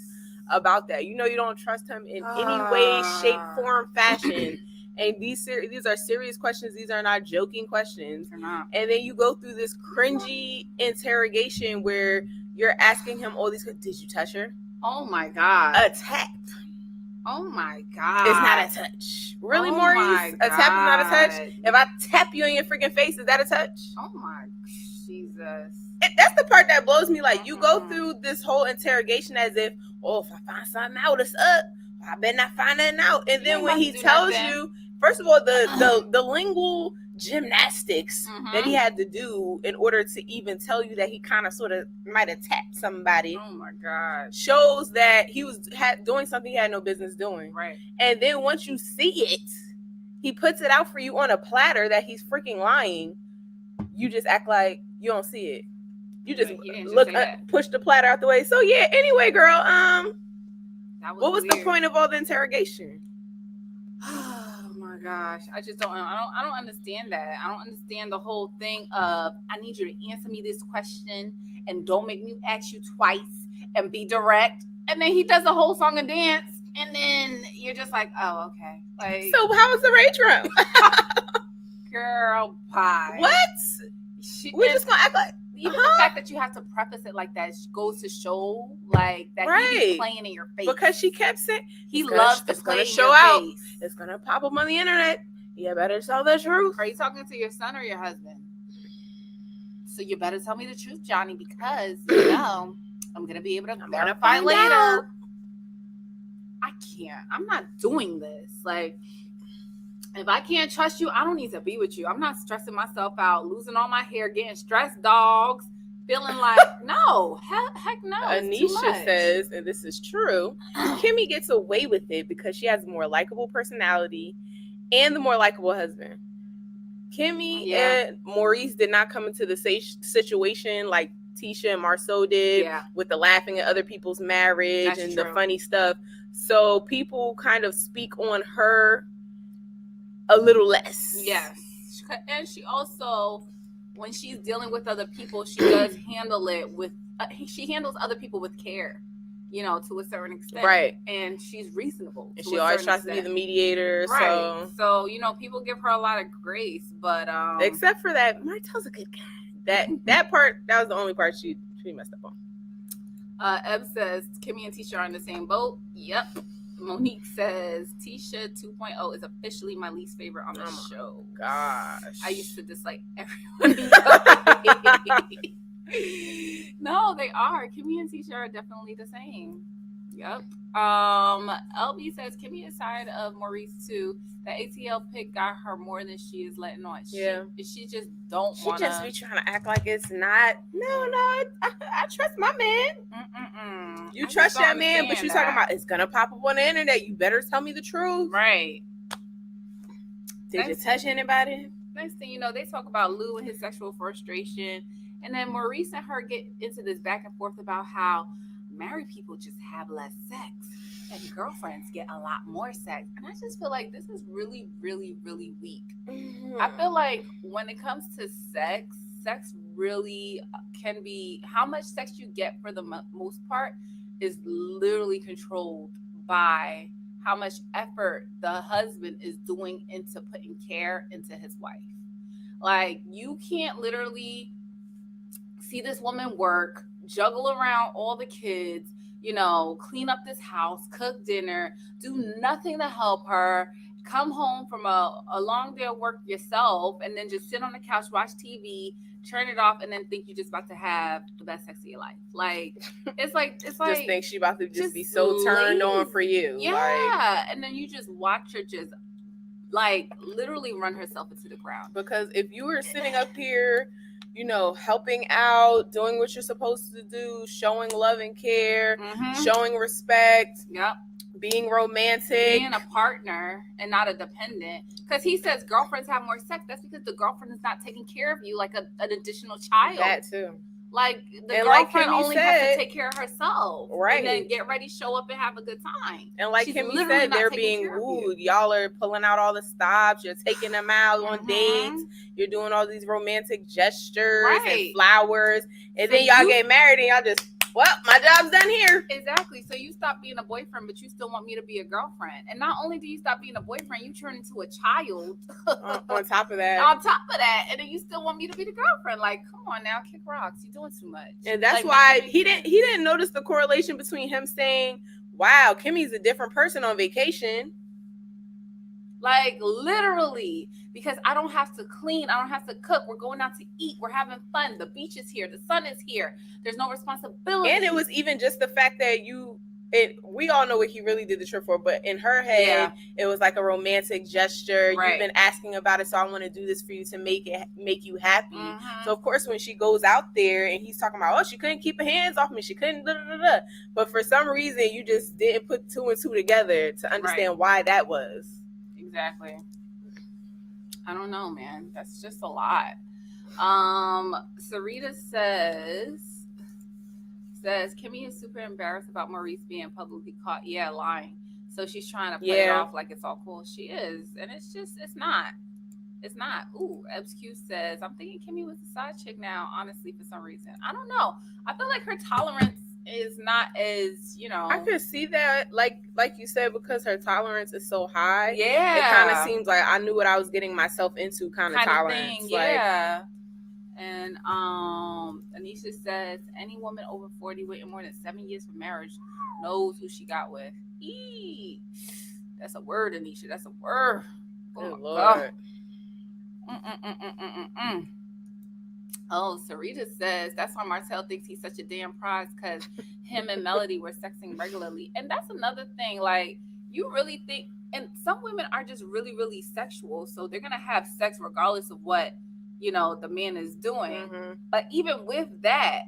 about that. You know you don't trust him in any way, shape, form, fashion. And these are serious questions. These are not joking questions.
They're not.
And then you go through this cringy interrogation where you're asking him all these. Did you touch her?
Oh my god!
A tap.
Oh my god!
It's not a touch. Really, Maurice? A tap is not a touch. If I tap you in your freaking face, is that a touch?
Oh my Jesus!
That's the part that blows me. Like, you go through this whole interrogation as if, oh, if I find something out, it's up. I better not find nothing out. And then when he tells you, first of all, the lingual gymnastics that he had to do in order to even tell you that he kind of sort of might have tapped somebody.
Oh my god!
Shows that he was doing something he had no business doing.
Right. And
then once you see it, he puts it out for you on a platter that he's freaking lying. You just act like you don't see it. You just push the platter out the way. So yeah. Anyway, girl. What was the point of all the interrogation?
Oh my gosh, I just don't understand that. I don't understand the whole thing of I need you to answer me this question and don't make me ask you twice and be direct. And then he does a whole song and dance, and then you're just like, oh, okay. Like,
so how was the rage room?
Girl, pie.
What? We're just gonna act like.
Even the fact that you have to preface it like that goes to show, like, that he's playing in your face.
Because she kept saying
he loves to play in
show
your
out.
face.
It's gonna pop up on the internet. You better tell the truth.
Are you talking to your son or your husband? So you better tell me the truth, Johnny, because I'm gonna be able to verify later. I can't. I'm not doing this. Like, if I can't trust you, I don't need to be with you. I'm not stressing myself out, losing all my hair, getting stressed dogs, feeling like, no, heck no.
Anisha says, and this is true, Kimmy gets away with it because she has a more likable personality and the more likable husband. Kimmy and Maurice did not come into the situation like Tisha and Marceau did with the laughing at other people's marriage. That's the funny stuff. So people kind of speak on her a little less.
Yes. And she also, when she's dealing with other people, she does handle it with, she handles other people with care, to a certain extent.
Right.
And she's reasonable.
And she always tries to be the mediator.
Right. So, people give her a lot of grace, but.
Except for that, Martel's a good guy. That part, that was the only part she messed up on.
Eb says, Kimmy and Tisha are in the same boat. Yep. Monique says Tisha 2.0 is officially my least favorite on the show.
Gosh.
I used to dislike everyone. No, they are. Kimmy and Tisha are definitely the same. Yep. LB says Kimmy is tired of Maurice too. The ATL pick got her more than she is letting on. She just don't want to.
She just be trying to act like it's not. No, I trust my man. You trust your man, but you talking about it's gonna pop up on the internet. You better tell me the truth.
Right.
Did you touch anybody?
Next thing you know, they talk about Lou and his sexual frustration. And then Maurice and her get into this back and forth about how married people just have less sex and girlfriends get a lot more sex. And I just feel like this is really, really, really weak. Mm-hmm. I feel like when it comes to sex really can be, how much sex you get for the most part is literally controlled by how much effort the husband is doing into putting care into his wife. Like, you can't literally see this woman work, juggle around all the kids, clean up this house, cook dinner, do nothing to help her, come home from a long day of work yourself, and then just sit on the couch, watch TV, turn it off, and then think you're just about to have the best sex of your life. Like, it's like just
think she about to just be so turned on for you.
Yeah, and then you just watch her just like literally run herself into the ground.
Because if you were sitting up here, helping out, doing what you're supposed to do, showing love and care, showing respect, being romantic,
being a partner and not a dependent. Because he says girlfriends have more sex. That's because the girlfriend is not taking care of you like an additional child.
That too.
Like, the girlfriend only has to take care of herself.
Right.
And then get ready, show up, and have a good time.
And like Kimmy said, they're being wooed. Y'all are pulling out all the stops. You're taking them out on dates. You're doing all these romantic gestures and flowers. And then y'all get married and y'all just, well, my job's done here.
Exactly. So you stop being a boyfriend, but you still want me to be a girlfriend. And not only do you stop being a boyfriend, you turn into a child.
On top of that.
On top of that. And then you still want me to be the girlfriend. Like, come on now, kick rocks. You're doing too much.
And that's why he didn't notice the correlation between him saying, wow, Kimmy's a different person on vacation.
Like, literally, because I don't have to clean. I don't have to cook. We're going out to eat. We're having fun. The beach is here. The sun is here. There's no responsibility.
And it was even just the fact that we all know what he really did the trip for, but in her head, it was like a romantic gesture. Right. You've been asking about it, so I want to do this for you to make you happy. Mm-hmm. So of course, when she goes out there and he's talking about, she couldn't keep her hands off me, she couldn't, but for some reason, you just didn't put two and two together to understand why that was.
Exactly. I don't know, man. That's just a lot. Sarita says Kimmy is super embarrassed about Maurice being publicly caught lying, so she's trying to play it off like it's all cool. She is, and it's not. Ooh, EbsQ says I'm thinking Kimmy was the side chick now, honestly, for some reason. I don't know. I feel like her tolerance is not as,
I could see that, like you said, because her tolerance is so high.
Yeah,
it kind of seems like I knew what I was getting myself into, kind of tolerance.
Thing, yeah. And Anisha says any woman over 40 waiting more than 7 years for marriage knows who she got with. That's a word, Anisha. That's a word.
Oh, Lord.
Oh, Sarita says that's why Martell thinks he's such a damn prize, because him and Melody were sexing regularly. And that's another thing. Like, you really think, and some women are just really, really sexual, so they're gonna have sex regardless of what the man is doing. Mm-hmm. But even with that,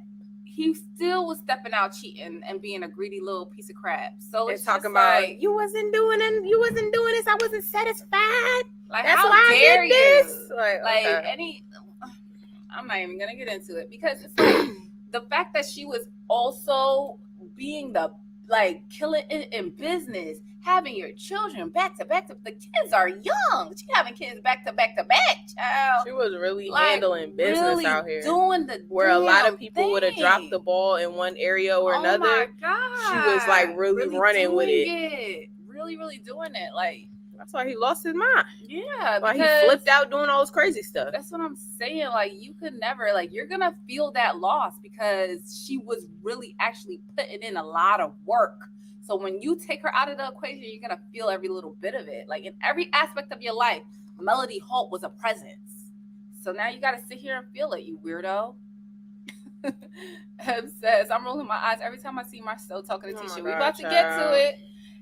he still was stepping out cheating and being a greedy little piece of crap. So it's
talking about like, you wasn't doing this, I wasn't satisfied.
Like,
that's
how
why
dare
I did
you?
This.
I'm not even gonna get into it, because it's like the fact that she was also being killing it in business, having your children back to back. The kids are young. She having kids back to back, child.
She was really handling business really out here,
doing
where a lot of people would have dropped the ball in one area or another.
Oh my God.
She was really running with it.
Really, really doing it. Like
That's why he lost his mind.
Yeah,
Why he
because
flipped out doing all this crazy stuff.
that's what I'm saying. Like, you could never, like, you're gonna feel that loss because she was really actually putting in a lot of work. So when you take her out of the equation, you're gonna feel every little bit of it. Like, in every aspect of your life, Melody Holt was a presence. So now you gotta sit here and feel it, you weirdo. Em says, I'm rolling my eyes every time I see Marcel talking to
Oh my
Tisha. We
God,
about to get to
child.
it.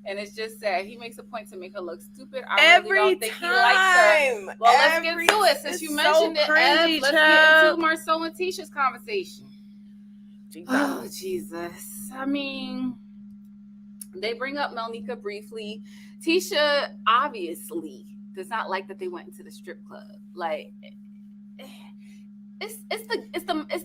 And it's just sad. He makes a point to make her look stupid. I
Every
really don't think
time.
he likes her. Well, let's get to it. Since
It's
you
so
mentioned it,
cringy,
Ev, let's get
child.
into Marcel and Tisha's conversation.
Jesus.
Oh, Jesus. I mean, they bring up Melnika briefly. Tisha obviously does not like that they went into the strip club. Like, it's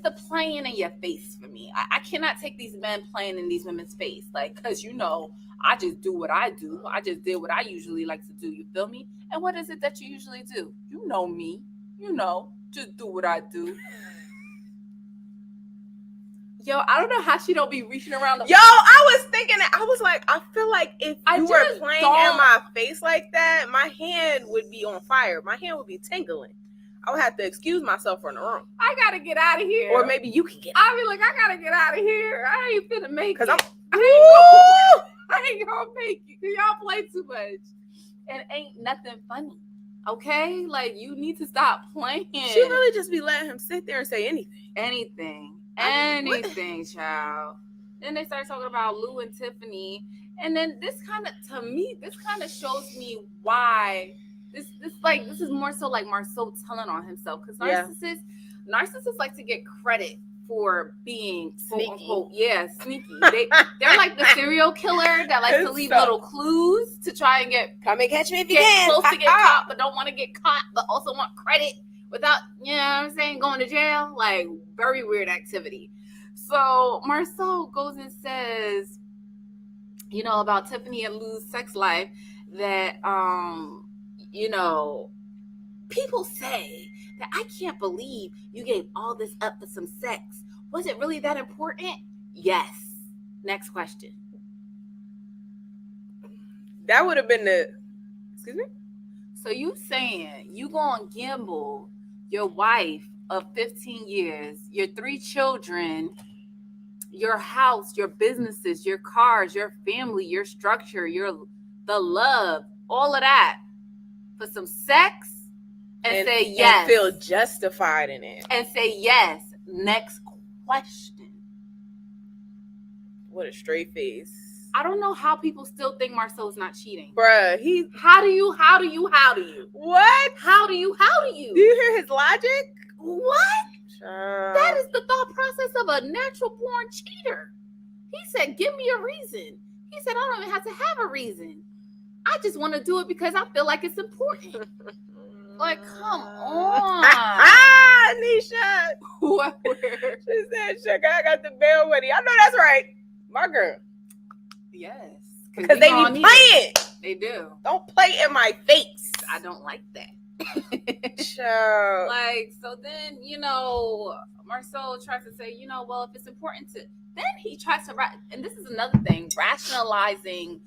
the playing in your face for me. I cannot take these men playing in these women's face. Like, because, you know, I just do what I do. I just did what I usually like to do. You feel me? And what is it that you usually do? You know me. You know, just do what I do. Yo, I don't know how she don't be reaching around the.
Yo, I was thinking that. I was like, I feel like if
I
you were
just
playing
don't-
in my face like that, my hand would be on fire. My hand would be tingling. I would have to excuse myself from the room.
I gotta get out of here.
Or maybe you can get
I be like, I gotta get out of here. I ain't finna make it.
because I'm
I ain't gonna make it. 'Cause y'all play too much. And ain't nothing funny. Okay? Like, you need to stop playing.
she really just be letting him sit there and say anything.
Anything.
I mean, what?
Anything, child. Then they start talking about Lou and Tiffany. And then this kind of shows me why this is more so like Marceau telling on himself. Because
Yeah.
narcissists like to get credit for being
Sneaky.
quote unquote, sneaky. They're like the serial killer that likes to leave
So-
little clues to try and get
Come and catch me if you
get
can.
close to get caught, but don't want to get caught, but also want credit without, you know what I'm saying, going to jail. Like, very weird activity. So Marceau goes and says, you know, about Tiffany and Lou's sex life that, you know, people say that I can't believe you gave all this up for some sex. Was it really that important? Yes. Next question.
That would have been the. Excuse me?
So you saying you gonna gamble your wife of 15 years, your 3 children, your house, your businesses, your cars, your family, your structure, the love, all of that for some sex and say yes.
And feel justified in it.
And say yes. Next question.
What a straight face.
I don't know how people still think Marceau's not cheating.
Bruh, he.
How do you?
What?
How do you?
Do you hear his logic?
What?
Child.
That is the thought process of a natural born cheater. He said, give me a reason. He said, I don't even have to have a reason. I just want to do it because I feel like it's important. Like, come on.
Nisha.
What?
She said, sugar, I got the bail money. I know that's right. My girl.
Yes.
Because they be playing.
They do.
Don't play in my face.
I don't like that.
Child.
Like, so then, you know, Marceau tries to say, you know, well, if it's important to, then he tries to, and this is another thing, rationalizing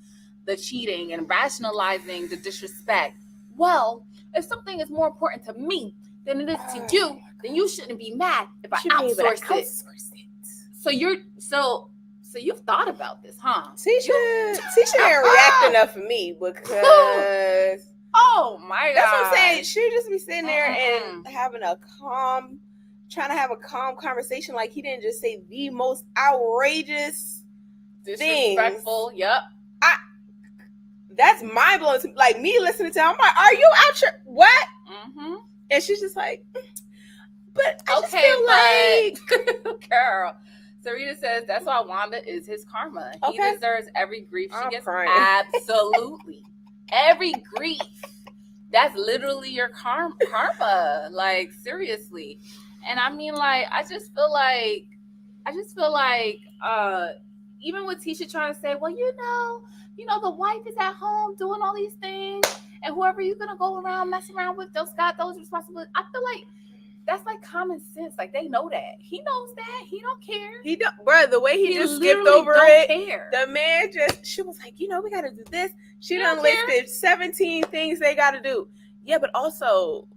the cheating and rationalizing the disrespect. Well, if something is more important to me than it is to you, then you shouldn't be mad if I outsource it. So you've thought about this, huh?
Tisha didn't react enough for me because
oh my god,
that's what I'm saying. She'd just be sitting there and trying to have a calm conversation. Like, he didn't just say the most outrageous
disrespectful.
things.
Yep.
That's mind blowing. Like, me listening to him, I'm like, are you out your what?
Mm-hmm.
And she's just like, but I just feel like,
girl. Sarita says that's why Wanda is his karma. He
Okay.
deserves every grief she
I'm
gets.
crying.
Absolutely. Every grief. That's literally your karma. Like, seriously. And I mean, like, I just feel like even with Tisha trying to say, well, you know, the wife is at home doing all these things, and whoever you're gonna go around messing around with, those got those responsibilities. I feel like That's like common sense. Like they know that. He knows that. He don't care.
He don't, bro. The way he just skipped
literally
over
don't
it.
care.
The man she was like, we got to do this. She
He
done
don't care.
listed 17 things they got to do. Yeah, but also,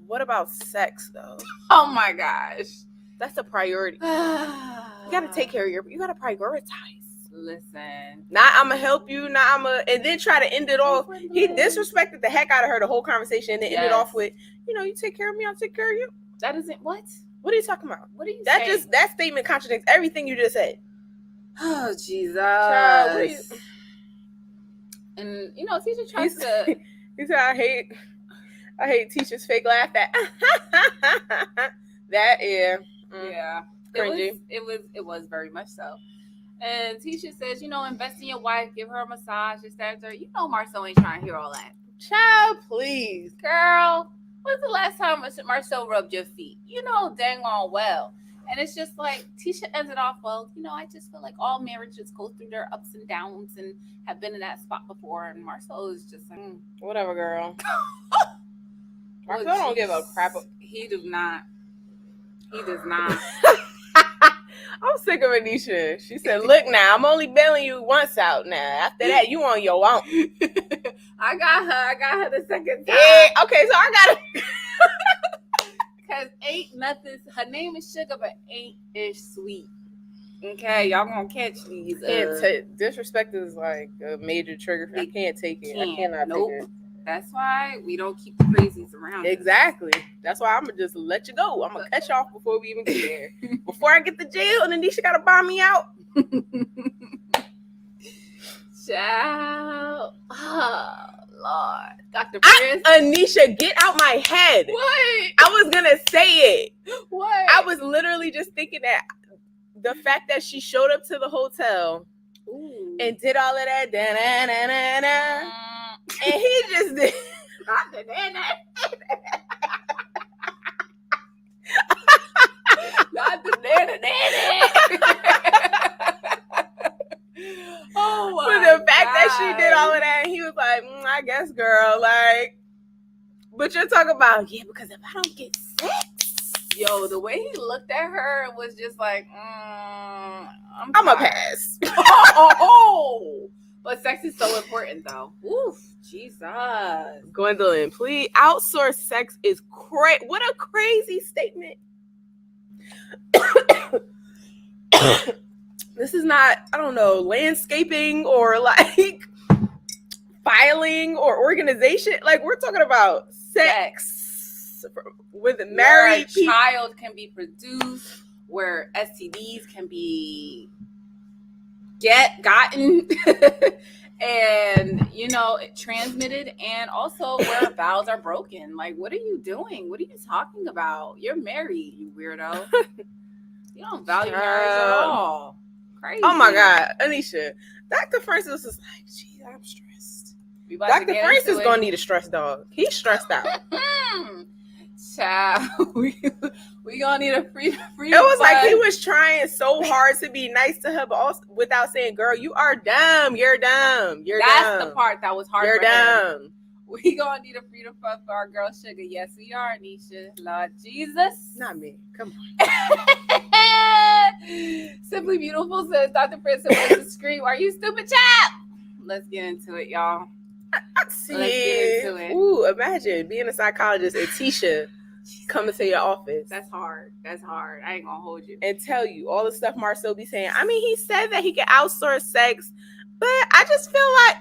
what about sex though?
Oh my gosh.
That's a priority. You got to take care of you got to prioritize.
Listen.
Not I'm gonna help you. Not and then try to end it off. He disrespected the heck out of her the whole conversation, and then ended off with, you take care of me, I'll take care of you.
That isn't what?
What are you talking about?
What are you
That
saying?
that statement contradicts everything you just said.
Oh Jesus.
Child, what are you-
And teacher tries to.
He said, I hate teachers fake laugh at that. Yeah.
Yeah.
Cringy.
It was very much so. And Tisha says, invest in your wife, give her a massage, this, that, that. Marcel ain't trying to hear all that.
Child, please.
Girl, when's the last time Marcel rubbed your feet? Dang on well. And it's just like, Tisha ends it off, well, I just feel like all marriages go through their ups and downs and have been in that spot before. And Marcel is just like,
Whatever, girl.
well,
Marcel don't give a crap.
He does not. He does not.
I'm sick of Anisha. She said, look now, I'm only bailing you once out now. After that, you on your own.
I got her the second time.
Yeah, okay, so I got it.
Because ain't nothing. Her name is Suga, but ain't ish sweet. Okay, y'all gonna catch these.
Disrespect is like a major trigger. I can't take it. I cannot
Nope.
take it.
That's why we don't keep the crazies around.
Exactly. That's why I'm gonna just let you go. I'm gonna cut you off before we even get there. Before I get to jail, and Anisha gotta buy me out.
Child. Oh, Lord. Dr. Chris.
Anisha, get out my head.
What?
I was gonna say it.
What?
I was literally just thinking that the fact that she showed up to the hotel
Ooh.
and did all of that, da-na-na-na-na, and he just did.
Not the Oh my
But the fact that she did all of that, and he was like, I guess, girl, like, but you're talking about, yeah, because if I don't get sex,
Yo, the way he looked at her was just like,
I'm a pass.
Oh, but sex is so important, though. Oof, Jesus.
Gwendolyn, please, outsource sex is crazy. What a crazy statement. This is not, I don't know, landscaping or like filing or organization. Like, we're talking about sex with married
people.
people.
Child can be produced, where STDs can be gotten and transmitted, and also where vows are broken. Like, what are you doing? What are you talking about? You're married, you weirdo. You don't value marriage at all. Crazy.
Oh my God, Anisha. Dr. Francis is like, gee, I'm stressed. Dr. Francis is gonna need a stress dog. He's stressed out.
Child, we gonna need a free.
It was like he was trying so hard to be nice to her, but also without saying, "Girl, you are dumb. You're dumb. You're dumb."
That's the part that was hard.
You're
for
dumb.
Him. We gonna need a freedom fund for our girl Suga. Yes, we are, Anisha. Lord Jesus.
Not me. Come on.
Simply Beautiful says Dr. Prince wants to scream, "Are you stupid, chap?" Let's get into it, y'all.
Let's
get into it.
Ooh, imagine being a psychologist and Tisha coming to your office.
That's hard. That's hard. I ain't gonna hold you.
And tell you all the stuff Marcel be saying. I mean, he said that he could outsource sex, but I just feel like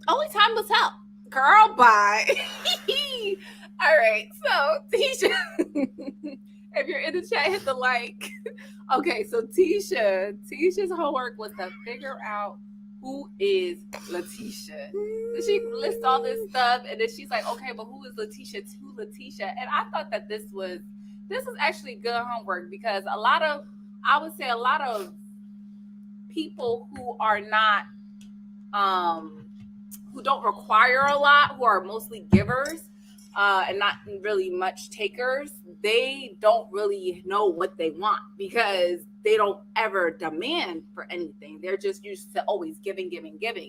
only time will tell. Girl, bye. All right, so Tisha, if you're in the chat, hit the like. Okay, so Tisha's homework was to figure out who is Letitia. So she lists all this stuff, and then she's like, okay, but who is Letitia to Letitia? And I thought that this was actually good homework, because I would say a lot of people who are not, who don't require a lot, who are mostly givers, and not really much takers, they don't really know what they want, because they don't ever demand for anything. They're just used to always giving.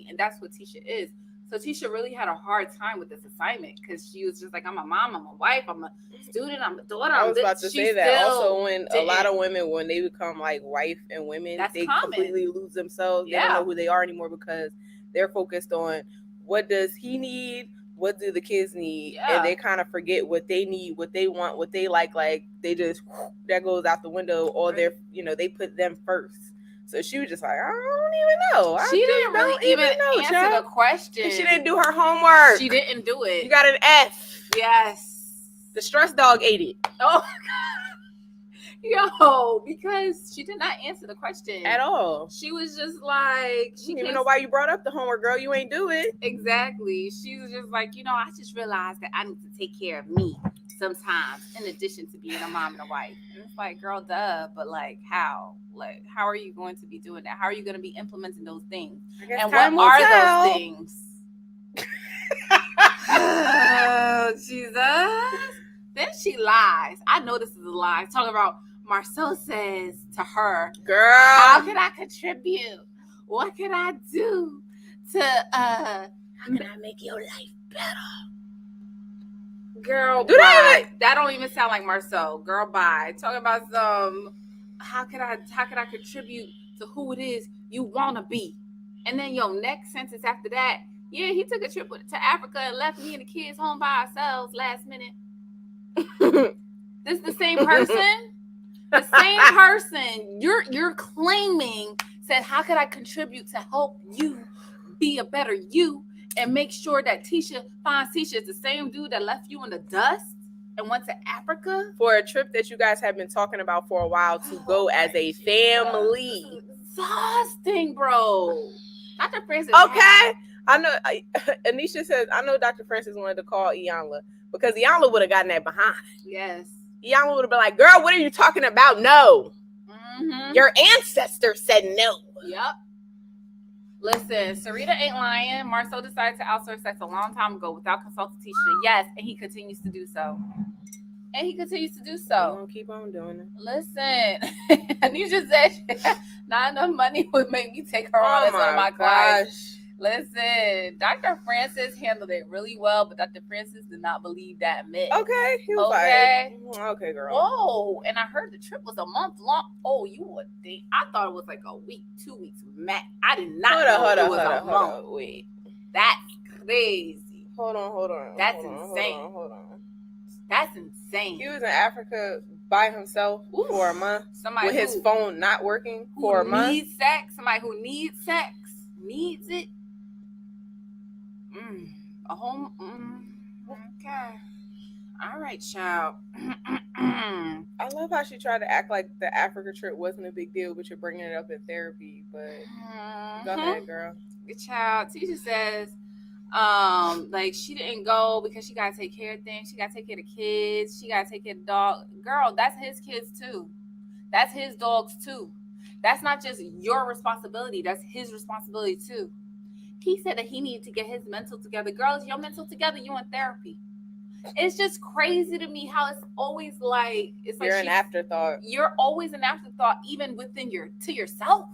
And that's what Tisha is. So Tisha really had a hard time with this assignment because she was just like, I'm a mom, I'm a wife, I'm a student, I'm a daughter.
I was about to say that. Also, when a lot of women, when they become like wife and women, they completely lose themselves. They don't know who they are anymore because they're focused on what does he need, what do the kids need, and they kind of forget what they need, what they want, what they like. Like they just that goes out the window, or they're they put them first. So she was just like, I don't even know.
She didn't really even answer the question.
She didn't do her homework.
She didn't do it.
You got an F.
Yes.
The stress dog ate it.
Oh, yo, because she did not answer the question
at all.
She was just like,
she didn't even know why you brought up the homework, girl. You ain't do it.
Exactly. She was just like, I just realized that I need to take care of me sometimes, in addition to being a mom and a wife. And it's like, girl, duh, but like, how? Like, how are you going to be doing that? How are you going to be implementing those things? And what are those things? Oh, Jesus. Then she lies. I know this is a lie. Talking about Marceau says to her,
girl,
how can I contribute? What can I do to how can I make your life better? Girl, bye. That don't even sound like Marceau. Girl, bye. Talking about some how can I contribute to who it is you wanna be? And then your next sentence after that, yeah, he took a trip to Africa and left me and the kids home by ourselves last minute. This the same person? The same person you're claiming said, how could I contribute to help you be a better you? And make sure that Tisha finds Tisha is the same dude that left you in the dust and went to Africa
for a trip that you guys have been talking about for a while to go as a family.
Exhausting, bro. Dr. Francis.
Okay, I know. Anisha says I know Dr. Francis wanted to call Iyanla because Iyanla would have gotten that behind.
Yes.
Iyanla would have been like, "Girl, what are you talking about? No, your ancestors said no."
Yep. Listen, Sarita ain't lying. Marceau decided to outsource sex a long time ago without consulting Tisha. Yes, and he continues to do so. We're gonna
keep on doing it.
Listen, Anisha said not enough money would make me take her on as one of my clients. Listen, Dr. Francis handled it really well, but Dr. Francis did not believe that myth.
Okay, he was like, okay, girl.
Whoa, and I heard the trip was a month long. Oh, you would think. I thought it was like a week, 2 weeks max. I did not know it was a month.
Wait.
That's crazy.
Hold on.
That's insane.
Hold on.
That's insane.
He was in Africa by himself for a month.
Somebody
with his phone not working for a month.
Needs sex. Somebody who needs sex. Needs it. A home. Okay. All right, child.
I love how she tried to act like the Africa trip wasn't a big deal, but you're bringing it up in therapy. But go ahead, girl.
Child, Tisha says, like she didn't go because she gotta take care of things. She gotta take care of the kids. She gotta take care of the dog. Girl, that's his kids too. That's his dogs too. That's not just your responsibility. That's his responsibility too. He said that he needed to get his mental together. Girl, is your mental together? You in therapy. It's just crazy to me how it's always like it's like
you're an afterthought.
You're always an afterthought, even within to yourself.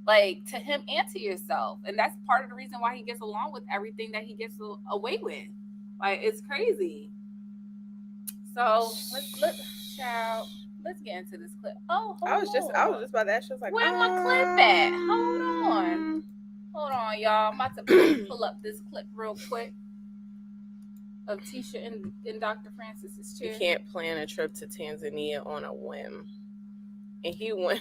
Like to him and to yourself. And that's part of the reason why he gets along with everything that he gets away with. Like it's crazy. So let's get into this clip. Oh,
I was just about to ask you, like,
where my clip at? Hold on, y'all. I'm about to pull up this clip real quick of Tisha in Dr. Francis's chair.
You can't plan a trip to Tanzania on a whim. And he went.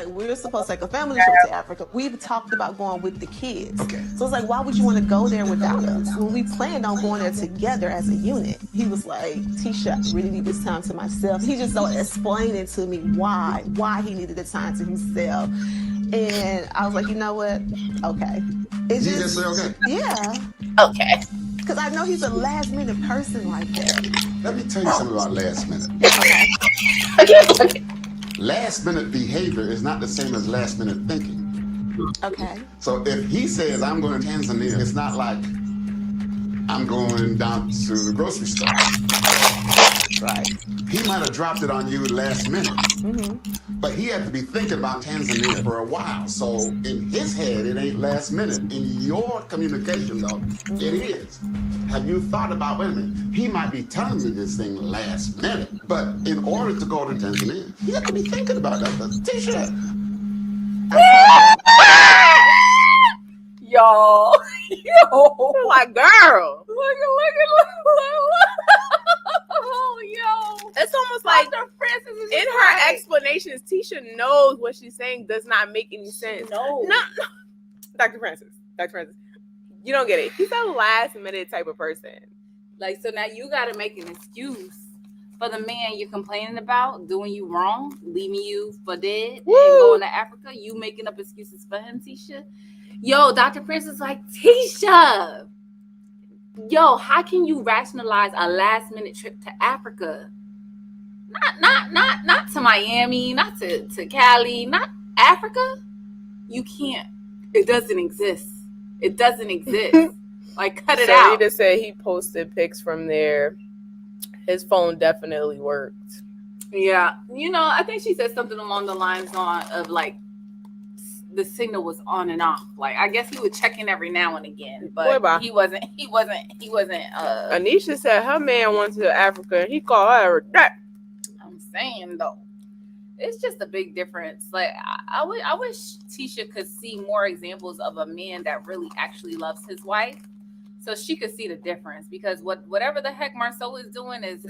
We were supposed to take a family trip to Africa. We've talked about going with the kids. Okay. So it's like, why would you want to go there without us? When we planned on going there together as a unit, he was like, Tisha, I really need this time to myself. He just started explaining to me why he needed the time to himself. And I was like, you know what? Okay.
You just say okay?
Yeah.
Okay.
Because I know he's a last minute person like that.
Let me tell you something about last minute.
Okay.
Last minute behavior is not the same as last minute thinking.
Okay.
So if he says I'm going to Tanzania, it's not like I'm going down to the grocery store.
Right.
He might have dropped it on you last minute, but he had to be thinking about Tanzania for a while. So in his head, it ain't last minute. In your communication, though, it is. Have you thought about, wait a minute, he might be telling me this thing last minute, but in order to go to Tanzania, you have to be thinking about that. The t-shirt.
Yo.
Like, girl.
Look. Oh, yo.
It's almost like
Dr. Francis is
in
just
her
like,
explanations, Tisha knows what she's saying does not make any sense.
No.
Dr. Francis, you don't get it. He's a last minute type of person.
Like, so now you got to make an excuse for the man you're complaining about doing you wrong, leaving you for dead, and going to Africa. You making up excuses for him, Tisha. Yo, Dr. Prince is like, Tisha, yo, how can you rationalize a last minute trip to Africa? Not to Miami, not to Cali, not Africa. You can't. It doesn't exist. It doesn't exist. Like, cut it out.
He just said he posted pics from there. His phone definitely worked.
Yeah. You know, I think she said something along the lines of like, the signal was on and off. Like, I guess he was checking every now and again, but he wasn't.
Anisha said her man went to Africa and he called her that.
I'm saying though, it's just a big difference. Like, I wish Tisha could see more examples of a man that really actually loves his wife, so she could see the difference. Because whatever the heck Marceau is doing is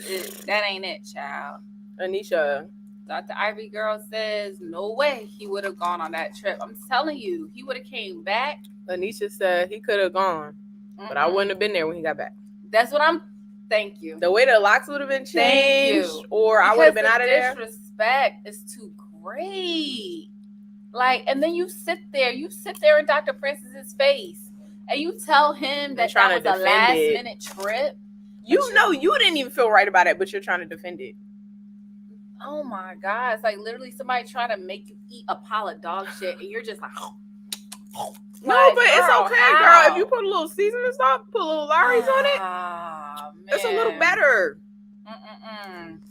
that ain't it, child.
Anisha.
Dr. Ivy Girl says, no way he would have gone on that trip. I'm telling you, he would have came back.
Anisha said he could have gone, but I wouldn't have been there when he got back.
That's what thank you.
The way the locks would have been changed, or I would have been out of there.
Disrespect is too great. Like, and then you sit there in Dr. Francis's face, and you tell him that was a last minute trip.
You know, you didn't even feel right about it, but you're trying to defend it.
Oh my God. It's like literally somebody trying to make you eat a pile of dog shit, and you're just like,
no, but it's okay, girl. If you put a little seasoning stuff, put a little Lawry's on it, it's a little better.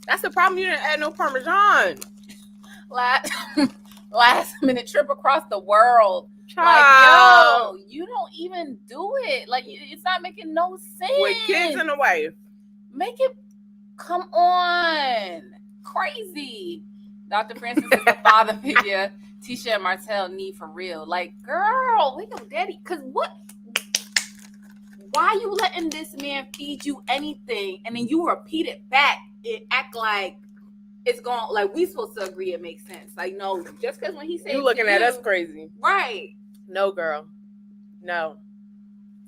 That's the problem. You didn't add no Parmesan.
Last minute trip across the world.
Child.
Like, yo, you don't even do it. Like, it's not making no sense.
With kids and a wife.
Make it, come on. Crazy. Dr. Francis is the father figure Tisha and Martell need for real. Like, girl, we your daddy. Because why you letting this man feed you anything and then you repeat it back and act like it's going, like, we supposed to agree it makes sense. Like, no, just because when he said
you looking at us crazy.
Right.
No, girl. No.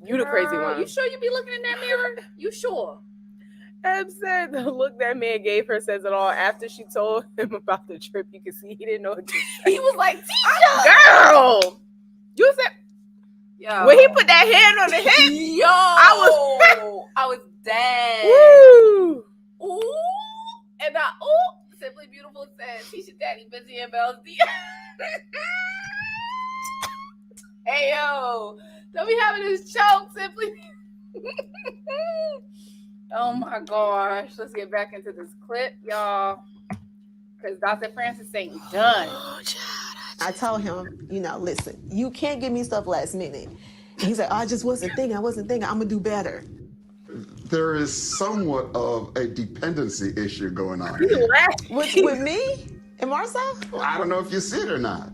You the crazy one.
You sure you be looking in that mirror? You sure?
Eb said the look that man gave her says it all. After she told him about the trip, you could see he didn't know what to say.
He was like, Tisha!
Girl! You said, yo. When he put that hand on the hip,
yo, I was dead.
Woo!
Ooh. And Simply Beautiful said, Tisha Daddy busy in Bell's D. Hey, yo. Don't be having this choke, Simply. Oh my gosh. Let's get back into this clip, y'all. Because Dr. Francis ain't done.
I told him, listen, you can't give me stuff last minute. And he's like, I just wasn't thinking. I'm going to do better.
There is somewhat of a dependency issue going on.
With me and Marcel?
Well, I don't know if you see it or not.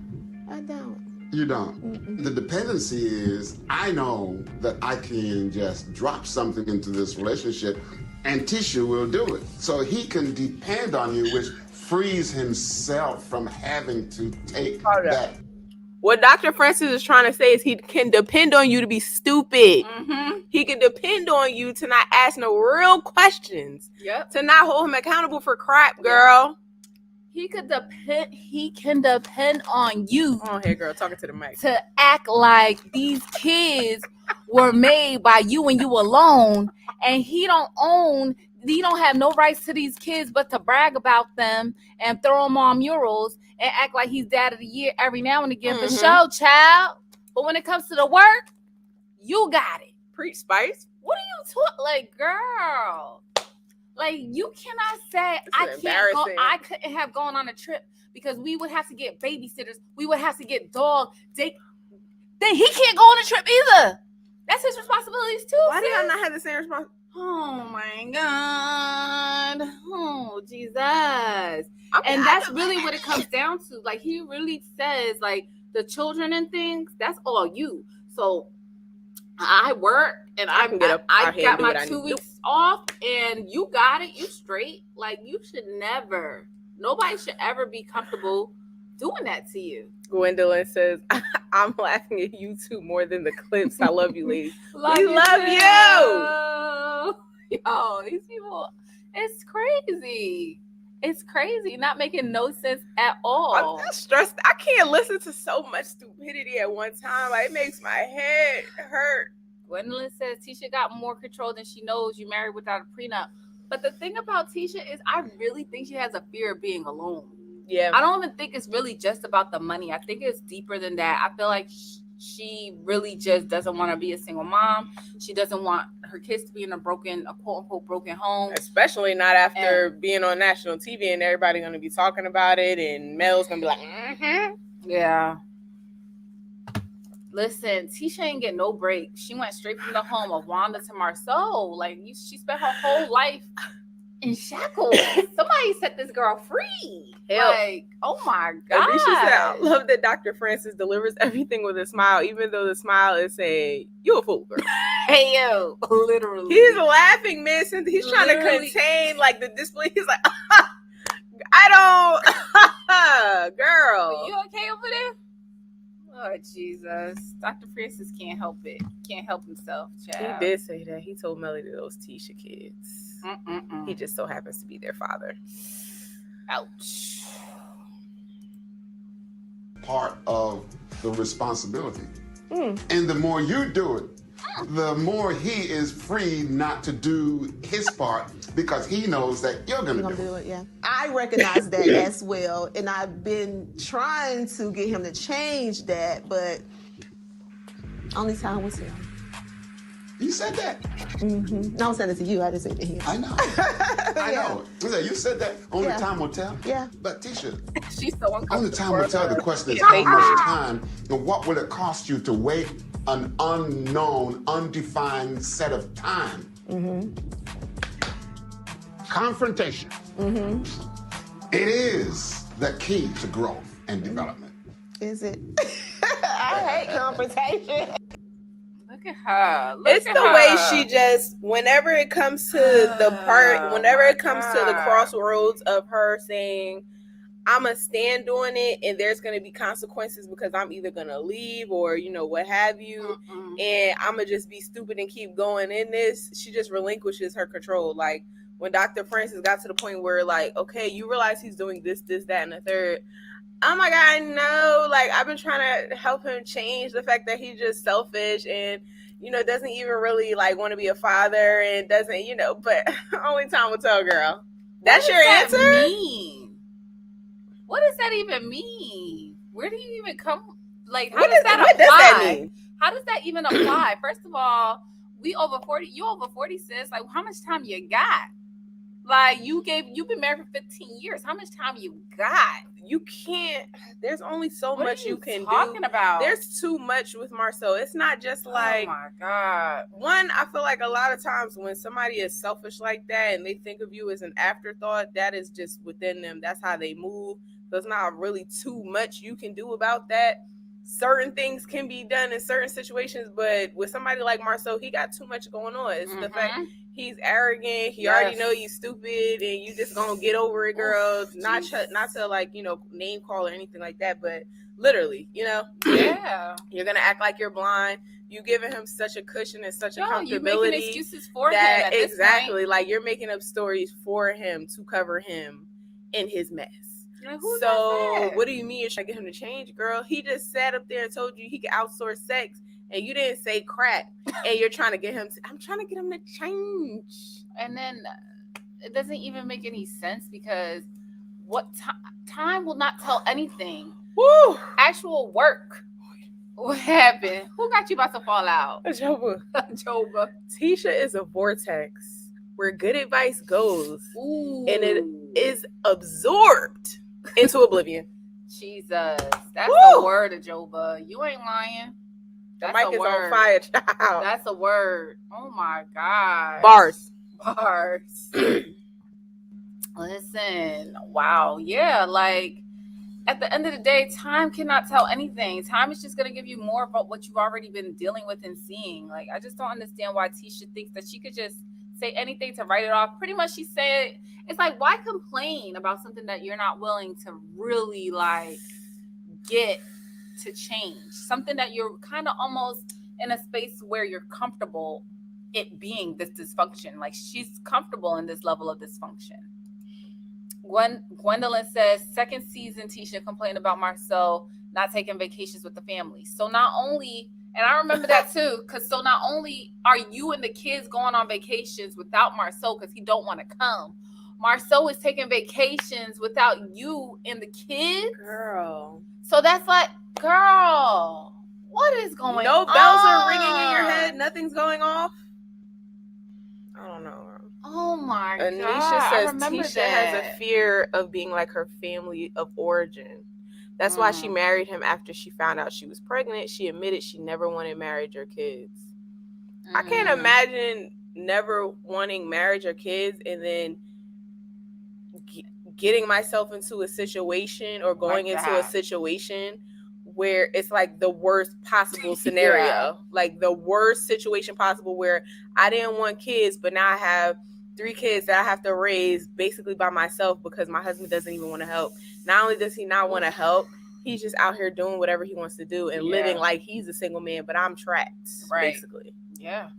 I don't.
You don't. The dependency is, I know that I can just drop something into this relationship and Tisha will do it. So he can depend on you, which frees himself from having to take that.
What Dr. Francis is trying to say is he can depend on you to be stupid.
Mm-hmm.
He can depend on you to not ask no real questions.
Yep.
To not hold him accountable for crap, girl.
He can depend on you.
Oh, hey, girl, talking to the mic.
To act like these kids were made by you and you alone, and he don't have no rights to these kids but to brag about them and throw them on murals and act like he's dad of the year every now and again for show, child. But when it comes to the work, you got it.
Preach, Spice.
What are you talking? Like, girl. Like, you cannot say
This
I
is
can't go.
embarrassing.
I couldn't have gone on a trip because we would have to get babysitters. We would have to get dog. Then he can't go on a trip either. That's his responsibilities too.
Why do
sis.
y'all not have the same response?
Oh my God. Oh Jesus. And that's really what it comes down to. Like, he really says, like, the children and things, that's all you. So I work and I
can get up out here
got
and do what
my
I
2
need to
weeks off, and you got it. You straight. Like, you should never, nobody should ever be comfortable doing that to you.
Gwendolyn says, I'm laughing at you two more than the clips. I love you, ladies.
Love
We
you
love
too. Yo, these people, it's crazy. It's crazy. Not making no sense at all.
I'm just stressed. I can't listen to so much stupidity at one time. Like, it makes my head hurt.
Gwendolyn says Tisha got more control than she knows. You married without a prenup. But the thing about Tisha is I really think she has a fear of being alone.
Yeah.
I don't even think it's really just about the money. I think it's deeper than that. I feel like she really just doesn't want to be a single mom. She doesn't want her kids to be in a quote unquote broken home.
Especially not after being on national TV and everybody going to be talking about it, and Mel's going to be like,
Yeah. Listen, Tisha ain't get no break. She went straight from the home of Wanda to Marceau. Like, she spent her whole life in shackles. Somebody set this girl free.
Help.
Like, oh my God.
And then she said, I love that Dr. Francis delivers everything with a smile, even though the smile is saying, you a fool, girl.
Hey, yo, literally.
He's laughing, man. Since he's trying to contain, like, the display. He's like, I don't, girl.
You okay over there? Oh, Jesus. Dr. Francis can't help it. Can't help himself, child.
He did say that. He told Melody those Tisha kids. He just so happens to be their father.
Ouch.
Part of the responsibility. And the more you do it, the more he is free not to do his part because he knows that you're going to do it.
Yeah. I recognize that as well, and I've been trying to get him to change that, but only time will tell.
You said that.
No, I'm saying it to you. I didn't say it to him.
I know. I know. You said that. Only time will tell.
Yeah.
But Tisha,
She's so uncomfortable.
only time will tell. The question is how much time and what will it cost you to wait an unknown, undefined set of time? Confrontation. It is the key to growth and development.
Is it? I hate confrontation.
Look at her.
It's the way she just, whenever it comes to the part, whenever it comes to the crossroads of her saying, I'm going to stand on it and there's going to be consequences because I'm either going to leave or, you know, what have you. And I'm going to just be stupid and keep going in this. She just relinquishes her control. Like, when Dr. Francis got to the point where, like, okay, you realize he's doing this, that, and the third. Oh my God, no. Like, I've been trying to help him change the fact that he's just selfish and, you know, doesn't even really, like, want to be a father and doesn't, you know, but only time will tell, girl. That's your answer?
Mean? What does that even mean? Where do you even come? Like, how does that apply?
What does that mean?
How does that even apply? First of all, we over 40. You over 40, sis. Like, how much time you got? Like, you've been married for 15 years. How much time you got?
You can't. There's only so
What
much
are
you can do.
talking about?
There's too much with Marceau. It's not just like,
oh my God.
One, I feel like a lot of times when somebody is selfish like that and they think of you as an afterthought, that is just within them. That's how they move. So it's not really too much you can do about that. Certain things can be done in certain situations, but with somebody like Marceau, he got too much going on. It's the fact he's arrogant. He already know you stupid, and you just gonna get over it, girl. Not to like, you know, name call or anything like that, but literally, you know, you're gonna act like you're blind. You giving him such a cushion and such a comfortability.
You making excuses for him.
Exactly, like you're making up stories for him to cover him in his mess.
Like,
so what do you mean you're trying to get him to change, girl? He just sat up there and told you he could outsource sex, and you didn't say crack, and you're trying to get him to, I'm trying to get him to change.
And then it doesn't even make any sense because what time will not tell anything.
Woo!
Actual work. What happened? Who got you about to fall out?
Joba.
Joba.
Tisha is a vortex where good advice goes,
Ooh.
and it is absorbed into oblivion.
Jesus. That's
Woo!
a word, Ajoba. You ain't lying.
The
That's
mic
a
is
word.
on fire, child.
That's a word. Oh my God.
Bars.
Listen. Wow. Yeah. Like, at the end of the day, time cannot tell anything. Time is just going to give you more about what you've already been dealing with and seeing. Like, I just don't understand why Tisha thinks that she could just say anything to write it off. Pretty much she said, it's like, why complain about something that you're not willing to really, like, get to change? Something that you're kind of almost in a space where you're comfortable it being this dysfunction. Like, she's comfortable in this level of dysfunction. Gwendolyn says, second season, Tisha complained about Marcel not taking vacations with the family. So not only, and I remember that too, because so not only are you and the kids going on vacations without Marcel because he don't want to come, Marcel is taking vacations without you and the kids.
Girl.
So that's like, girl, what is going on?
No bells are ringing in your head. Nothing's going off. I don't know.
Oh my God.
Anisha says Tisha has a fear of being like her family of origin. That's why she married him after she found out she was pregnant. She admitted she never wanted marriage or kids. I can't imagine never wanting marriage or kids and then getting myself into a situation or going
Like
into
that.
a situation where it's like the worst possible scenario.
Yeah.
Like the worst situation possible where I didn't want kids, but now I have 3 kids that I have to raise basically by myself because my husband doesn't even want to help. Not only does he not want to help, he's just out here doing whatever he wants to do and living like he's a single man, but I'm trapped, basically.
Yeah.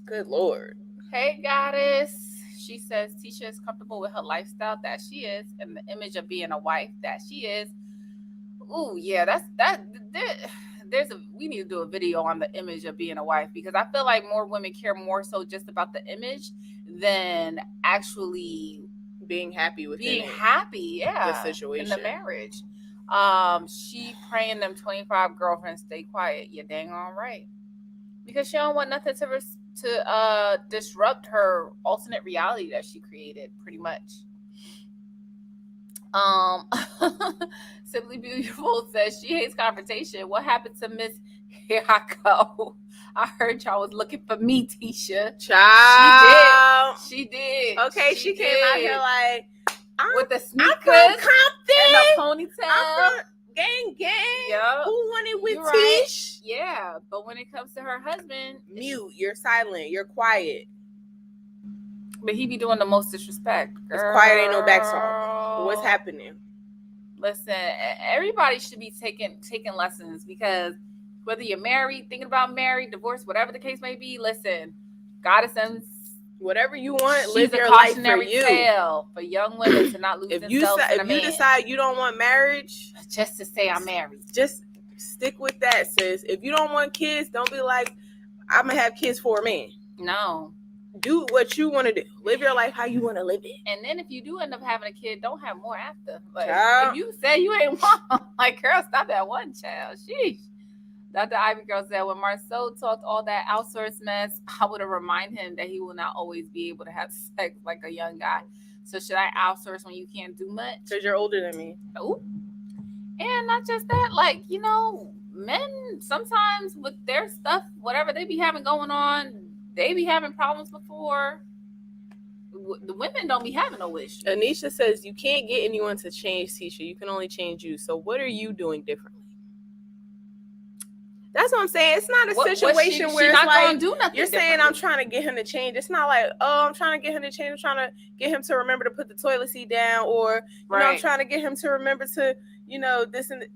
Good Lord.
Hey, goddess. She says Tisha is comfortable with her lifestyle that she is and the image of being a wife that she is. Ooh, yeah, we need to do a video on the image of being a wife because I feel like more women care more so just about the image than actually
being happy with
the
situation,
in the marriage. She praying them 25 girlfriends stay quiet. You're dang all right, because she don't want nothing to disrupt her alternate reality that she created, pretty much. Simply Beautiful says she hates confrontation. What happened to Miss Here I Go? I heard y'all was looking for me, Tisha.
Child.
She did.
Okay, she came out here like
with the sneakers
I'm from Compton.
and a ponytail.
I'm from gang.
Yep.
Who wanted with
You're
Tish?
Right. Yeah, but when it comes to her husband,
mute. You're silent. You're quiet.
But he be doing the most disrespect. Girl.
It's quiet ain't no back song. What's happening?
Listen, everybody should be taking lessons because whether you're married, thinking about married, divorce, whatever the case may be, listen, God sends
whatever you want.
She's
live
a
your life for
cautionary
you.
tale for young women to not lose themselves in a man.
If you decide you don't want marriage,
just to say I'm married,
just stick with that, sis. If you don't want kids, don't be like, I'm gonna have kids for a man.
No.
Do what you want to do. Live your life how you want to live it.
And then if you do end up having a kid, don't have more after. Like,
child.
If you say you ain't want, like, girl, stop that one child. Sheesh. Dr. Ivy Girl said, when Marcel talked all that outsourced mess, I would have reminded him that he will not always be able to have sex like a young guy. So should I outsource when you can't do much?
Because you're older than me.
Oh. And not just that, like, you know, men sometimes with their stuff, whatever they be having going on, they be having problems before. The women don't be having no issue.
Anisha says you can't get anyone to change Tisha. You can only change you. So what are you doing differently? That's what I'm saying. It's not a situation where it's like
do nothing
you're saying I'm trying to get him to change. It's not like, oh, I'm trying to get him to change. I'm trying to get him to remember to put the toilet seat down, or you know, I'm trying to get him to remember to, you know, this and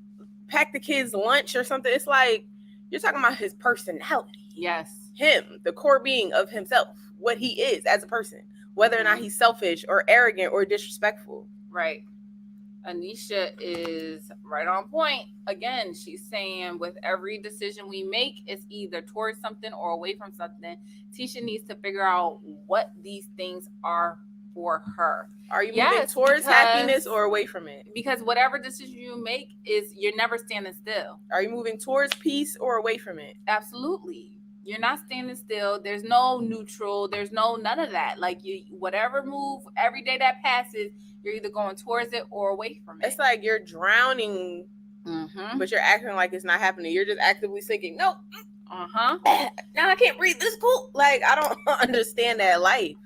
pack the kids' lunch or something. It's like you're talking about his personality.
Yes.
Him, the core being of himself, what he is as a person, whether or not he's selfish or arrogant or disrespectful.
Right. Anisha is right on point. Again, she's saying with every decision we make, it's either towards something or away from something. Tisha needs to figure out what these things are for her.
Are you moving towards happiness or away from it?
Because whatever decision you make is you're never standing still.
Are you moving towards peace or away from it?
Absolutely. You're not standing still. There's no neutral. There's no none of that. Like whatever move every day that passes, you're either going towards it or away from it.
It's like you're drowning, but you're acting like it's not happening. You're just actively sinking. No. Now I can't breathe. This is cool. Like, I don't understand that life.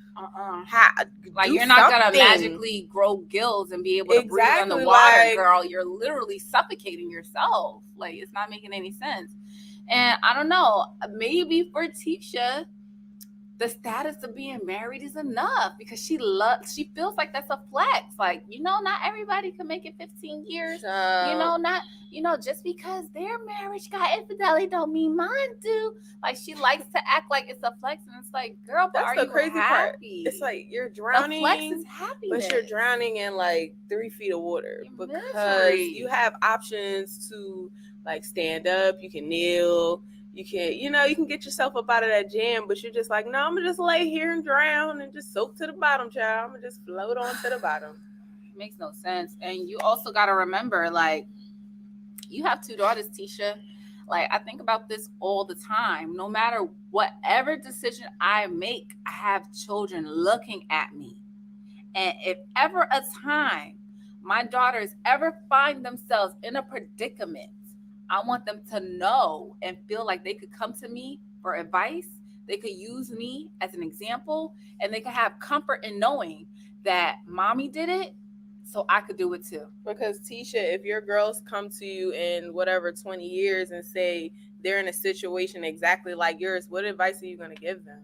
Like, you're not gonna magically grow gills and be able to breathe underwater, like, girl. You're literally suffocating yourself. Like, it's not making any sense. And I don't know, maybe for Tisha, the status of being married is enough because she feels like that's a flex. Like, not everybody can make it 15 years. Just because their marriage got infidelity don't mean mine do. Like, she likes to act like it's a flex, and it's like, girl, but
that's the crazy part. It's like you're drowning.
The flex is happiness.
But you're drowning in like 3 feet of water because you have options to like stand up. You can kneel. You can, you can get yourself up out of that jam, but you're just like, no, I'm gonna just lay here and drown and just soak to the bottom, child. I'm gonna just float on to the bottom.
Makes no sense. And you also got to remember, like, you have 2 daughters, Tisha. Like, I think about this all the time. No matter whatever decision I make, I have children looking at me. And if ever a time my daughters ever find themselves in a predicament, I want them to know and feel like they could come to me for advice. They could use me as an example, and they could have comfort in knowing that mommy did it, so I could do it too. Because
Tisha, if your girls come to you in whatever 20 years and say they're in a situation exactly like yours, what advice are you going to give them?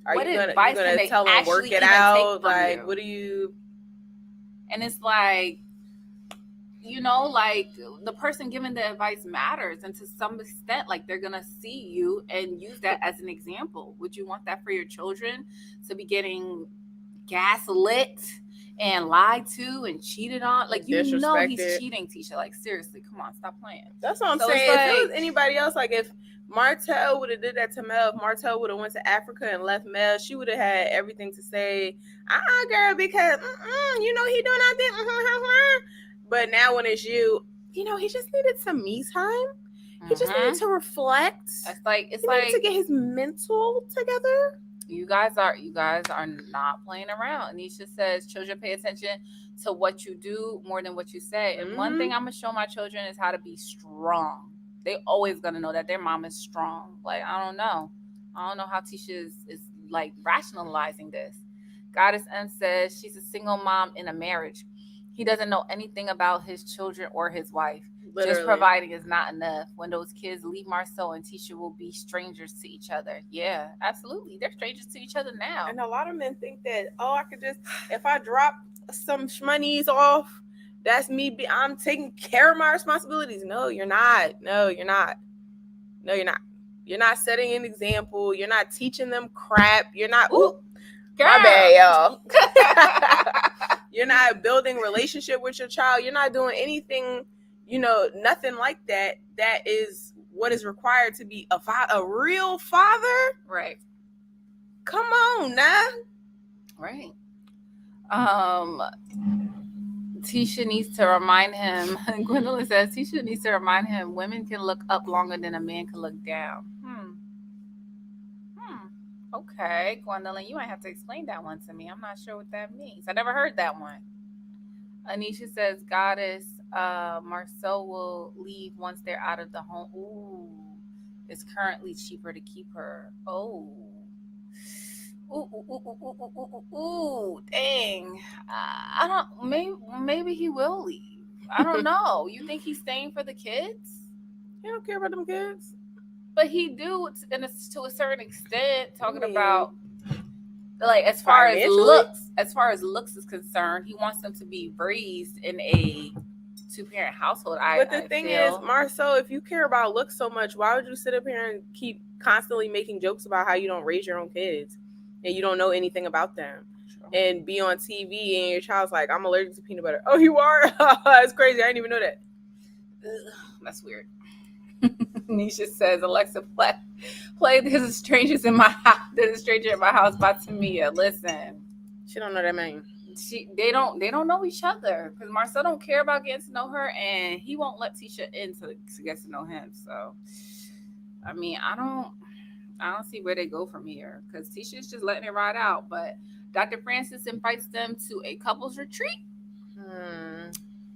Are you going to tell them work it out? Like, what do you?
And it's like, like the person giving the advice matters, and to some extent, like, they're gonna see you and use that as an example. Would you want that for your children, to be getting gaslit and lied to and cheated on? Like, he's cheating, Tisha. Like, seriously, come on, stop playing.
That's what I'm saying. Like, if it was anybody else, like if Martell would have did that to Mel, if Martell would have went to Africa and left Mel, she would have had everything to say. Girl, because he doing that thing. But now when it's you, he just needed some me time. He just needed to reflect. It's like to get his mental together.
You guys are not playing around. Anisha says children pay attention to what you do more than what you say. And one thing I'm gonna show my children is how to be strong. They always gonna know that their mom is strong. Like, I don't know how Tisha is like rationalizing this. Goddess M says she's a single mom in a marriage. He doesn't know anything about his children or his wife. Literally. Just providing is not enough. When those kids leave Marcel and Tisha will be strangers to each other. Yeah, absolutely. They're strangers to each other now.
And a lot of men think that, I could just, if I drop some shmoneys off, that's me. I'm taking care of my responsibilities. No, you're not. No, you're not. No, you're not. You're not setting an example. You're not teaching them crap. You're not. Ooh, my bad, y'all. You're not building relationship with your child. You're not doing anything, nothing like that. That is what is required to be a real father.
Right.
Come on now.
Right. Tisha needs to remind him. Gwendolyn says Tisha needs to remind him women can look up longer than a man can look down. Okay, Gwendolyn, you might have to explain that one to me. I'm not sure what that means. I never heard that one. Anisha says, Goddess, Marcel will leave once they're out of the home. Ooh, it's currently cheaper to keep her. Oh. Ooh, dang. I don't, maybe he will leave. I don't know. You think he's staying for the kids?
He don't care about them kids.
But he do, to a certain extent, talking about, like, as far as looks is concerned, he wants them to be raised in a 2-parent household.
But the thing is, Marcel, if you care about looks so much, why would you sit up here and keep constantly making jokes about how you don't raise your own kids and you don't know anything about them? Sure. And be on TV and your child's like, I'm allergic to peanut butter. Oh, you are? That's crazy. I didn't even know that.
Ugh, that's weird. Nisha says, Alexa, play There's a Stranger in My House by Tamia. Listen,
she don't know that man.
They don't know each other because Marcel don't care about getting to know her, and he won't let Tisha in to get to know him. So, I mean, I I don't see where they go from here because Tisha's just letting it ride out. But Dr. Francis invites them to a couples retreat,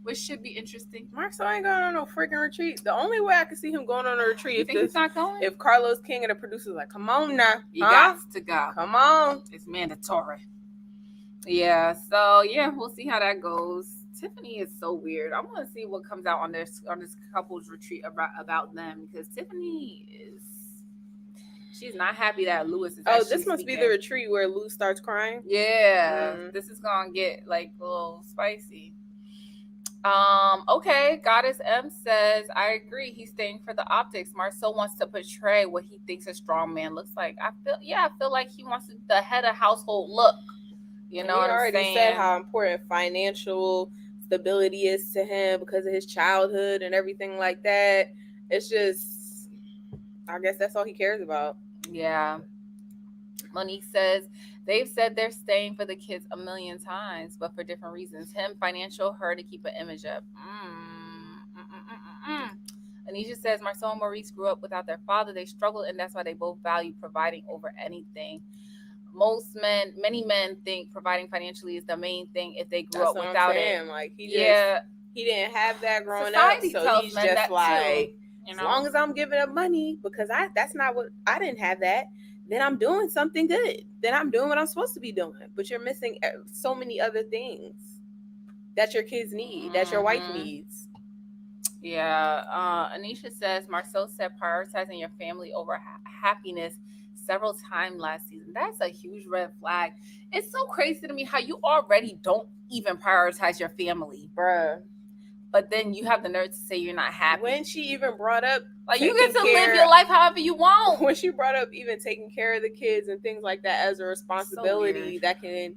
which should be interesting.
Marcel ain't going on no freaking retreat. The only way I can see him going on a retreat
You think he's not going?
if Carlos King and the producers like, come on now.
He got to go.
Come on.
It's mandatory. Yeah, so yeah, we'll see how that goes. Tiffany is so weird. I want to see what comes out on this couples retreat about them because Tiffany she's not happy that Lewis is.
Oh, this must be the retreat where Lou starts crying.
Yeah, this is gonna get like a little spicy. Okay, Goddess M says, I agree. He's staying for the optics. Marcel wants to portray what he thinks a strong man looks like. I feel like he wants the head of household look. You know what I'm saying?
He already said how important financial stability is to him because of his childhood and everything like that. It's just, I guess that's all he cares about.
Yeah. Monique says, they've said they're staying for the kids a million times, but for different reasons. Him, financial, her to keep an image up. Anisha says, Marcel and Maurice grew up without their father. They struggled, and that's why they both value providing over anything. Many men think providing financially is the main thing if they grew up without it.
Like he didn't have that growing up, so he's just like, as long as I'm giving up money because that's not what I didn't have that. Then I'm doing something good. Then I'm doing what I'm supposed to be doing. But you're missing so many other things that your kids need, that your wife needs.
Yeah. Anisha says, Marcel said prioritizing your family over happiness several times last season. That's a huge red flag. It's so crazy to me how you already don't even prioritize your family.
Bruh.
But then you have the nerve to say you're not happy.
When she even brought up,
like, you get to live your life however you want.
When she brought up even taking care of the kids and things like that as a responsibility that can,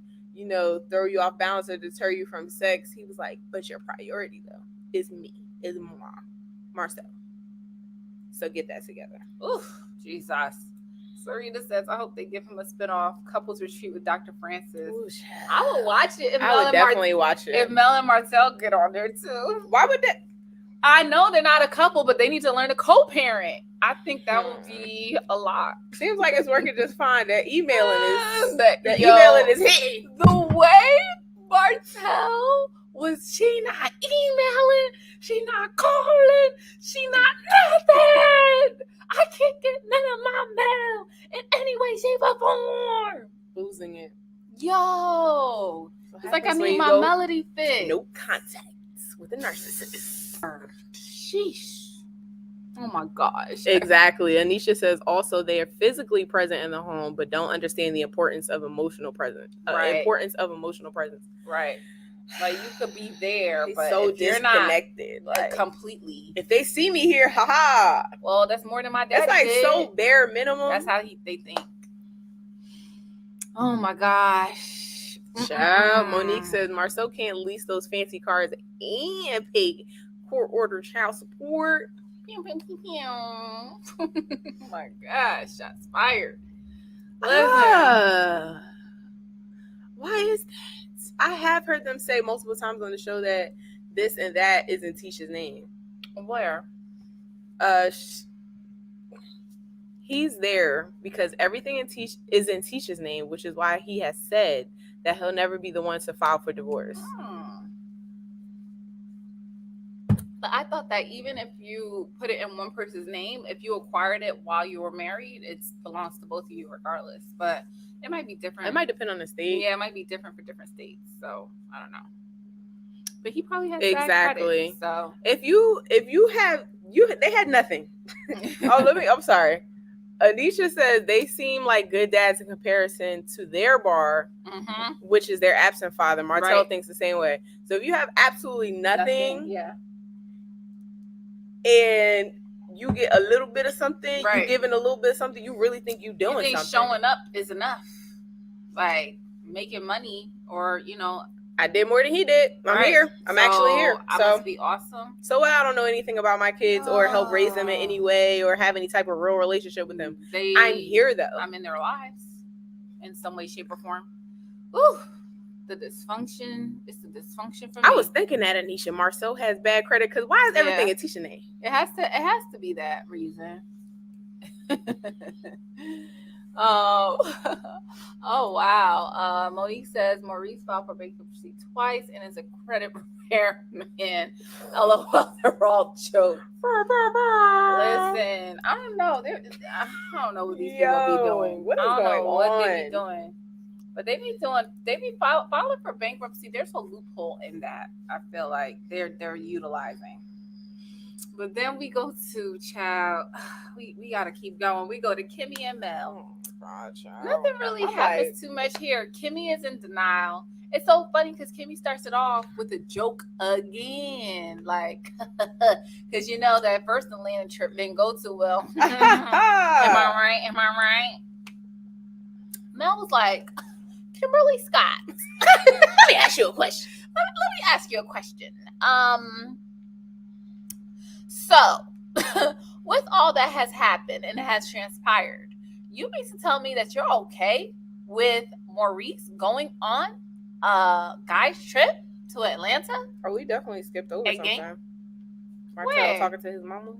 throw you off balance or deter you from sex, he was like, but your priority though is me, is Marcel. So get that together.
Oof, Jesus. Serena says, I hope they give him a spinoff couples retreat with Dr. Francis.
Ooh,
I would watch it.
I would definitely watch it.
If Mel and Marcel get on there too.
Why would that?
I know they're not a couple, but they need to learn to co-parent. I think that would be a lot.
Seems like it's working just fine. That emailing is hitting.
The way Marcel was, she not emailing, she not calling, she not nothing. I can't get none of my mail in any way, shape, or form.
Losing it.
Yo. It's like I need my melody fixed.
No contacts with a narcissist.
Sheesh. Oh my gosh.
Exactly. Anisha says also they are physically present in the home, but don't understand the importance of emotional presence.
Right.
Right.
Like you could be there, but
so
if you're not
disconnected, like
completely.
If they see me here, haha.
Well, that's more than my dad.
That's like
did.
so bare minimum.
That's how they think. Oh my gosh.
Child, Monique says Marcel can't lease those fancy cars and pay court order child support.
Oh my gosh, shots fired.
Why is that? I have heard them say multiple times on the show that this and that is in Tisha's name.
Where?
He's there because everything is in Tisha's name, which is why he has said that he'll never be the one to file for divorce.
But I thought that even if you put it in one person's name, if you acquired it while you were married, it belongs to both of you regardless. But it might be different.
It might depend on the state.
Yeah, it might be different for different states. So I don't know. But he probably has
exactly.
Credit, so
if you have they had nothing. I'm sorry. Anisha says they seem like good dads in comparison to their bar, which is their absent father. Martel thinks the same way. So if you have absolutely nothing,
yeah,
and you get a little bit of something, you giving a little bit of something, you really think you're doing something.
Showing up is enough. Like making money, or
I did more than he did. I'm here. I'm actually here.
I must be awesome.
So I don't know anything about my kids or help raise them in any way or have any type of real relationship with them. I'm here though.
I'm in their lives in some way, shape, or form. Ooh, the dysfunction. It's the dysfunction for me.
I was thinking that Anisha Marcel has bad credit because why is everything in Tisha's name?
It has to be that reason. Oh wow. Monique says Maurice filed for bankruptcy twice and is a credit repairman. LOL, they're all jokes. Listen, I don't know. I don't know what these people be doing.
What is
I don't
going
know what they
on?
be doing. But they be filing for bankruptcy. There's a loophole in that. I feel like they're utilizing. But then we go to child. We gotta keep going. We go to Kimmy and Mel. Nothing really happens too much here. Kimmy is in denial. It's so funny because Kimmy starts it off with a joke again, like, because you know that first Atlanta trip didn't go too well. Am I right? Am I right? Mel was like, Kimberly Scott, let me ask you a question. Let me ask you a question. So, with all that has happened and has transpired, you mean to tell me that you're okay with Maurice going on a guy's trip to Atlanta?
Oh, we definitely skipped over
Again?
sometime. Martell
Where?
talking to his mama.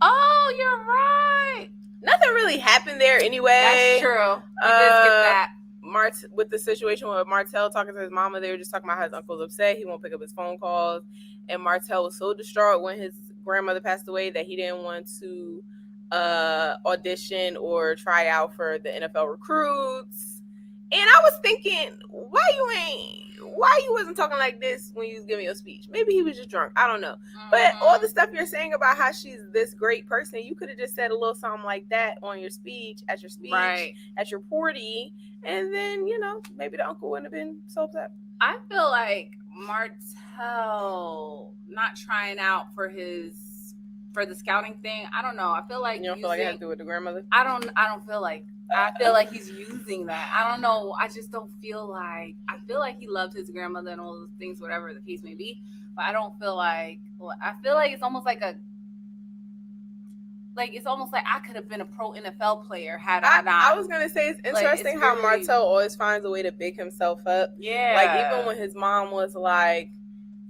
Oh, you're right.
Nothing really happened there anyway.
That's true. We did skip that.
With the situation with Martell talking to his mama, they were just talking about how his uncle's upset. He won't pick up his phone calls. And Martell was so distraught when his grandmother passed away that he didn't want to audition or try out for the NFL recruits. And I was thinking, why you wasn't talking like this when you was giving your speech? Maybe he was just drunk. I don't know. But all the stuff you're saying about how she's this great person, you could have just said a little something like that on your speech, at your party, and then, maybe the uncle wouldn't have been so upset.
I feel like Martell not trying out for the scouting thing. I don't know. I feel like
you don't feel like it has to do with the grandmother.
I don't feel like. I feel like he's using that. I don't know. I just don't feel like. I feel like he loved his grandmother and all those things, whatever the case may be. But I don't feel like. I feel like it's almost like it's almost like I could have been a pro NFL player had I not.
I was gonna say it's interesting how Martell always finds a way to big himself up.
Yeah.
Like even when his mom was like,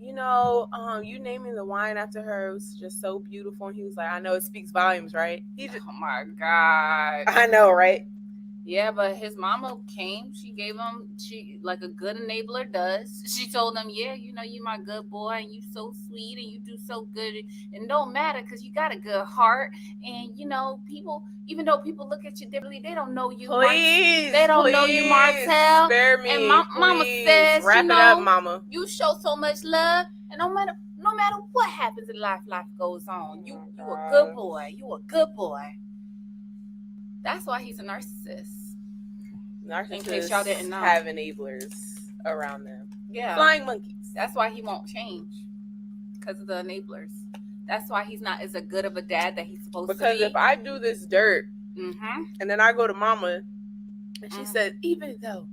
you naming the wine after her was just so beautiful, and he was like, I know, it speaks volumes, right?
Oh my God.
I know, right?
Yeah, but his mama came. She gave him, like a good enabler does. She told him, yeah, you my good boy, and you so sweet, and you do so good, and don't matter because you got a good heart, and people, even though people look at you differently, they don't know you. They don't know you, Martell.
Spare me.
And mama says,
wrap it up, mama.
You show so much love, and no matter what happens in life goes on. You a good boy. You a good boy. That's why he's a narcissist.
Narcissists,
in case y'all didn't know,
have enablers around them.
Yeah,
flying monkeys.
That's why he won't change, because of the enablers. That's why he's not as good of a dad that he's supposed to be.
Because if I do this dirt, and then I go to mama, and she says, even though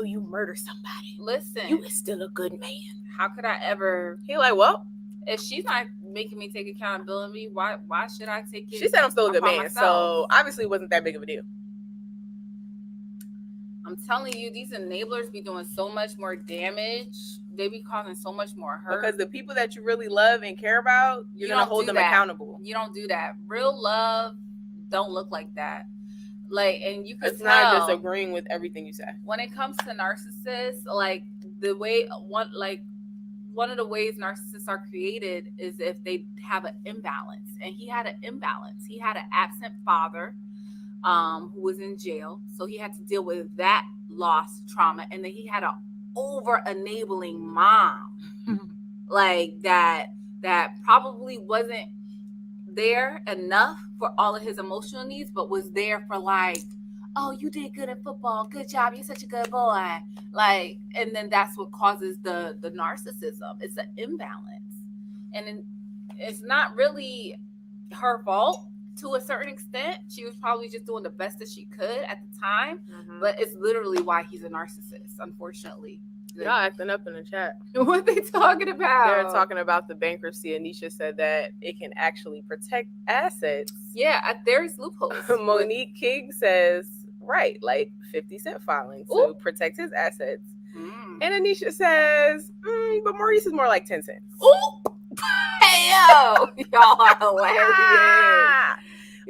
you murdered somebody,
listen,
you is still a good man.
How could I ever?
He like, well,
if she's not making me take accountability, why should I take it?
She said I'm still a good man,
myself?
So obviously it wasn't that big of a deal.
I'm telling you, these enablers be doing so much more damage. They be causing so much more hurt.
Because the people that you really love and care about, you're going to hold them accountable.
You don't do that. Real love don't look like that. And you could
tell. It's
not
disagreeing with everything you say.
When it comes to narcissists, one of the ways narcissists are created is if they have an imbalance. And he had an imbalance. He had an absent father who was in jail. So he had to deal with that loss trauma. And then he had an over-enabling mom. that probably wasn't there enough for all of his emotional needs, but was there for oh, you did good at football. Good job. You're such a good boy. And then that's what causes the narcissism. It's an imbalance. And it's not really her fault to a certain extent. She was probably just doing the best that she could at the time. But it's literally why he's a narcissist, unfortunately.
Y'all acting up in the chat.
What they talking about?
They're talking about the bankruptcy. Anisha said that it can actually protect assets.
Yeah, there's loopholes.
Monique King says, right, like 50 Cent filing to protect his assets. And Anisha says, but Maurice is more like 10 cents.
Ooh! Hey, yo! Y'all are hilarious.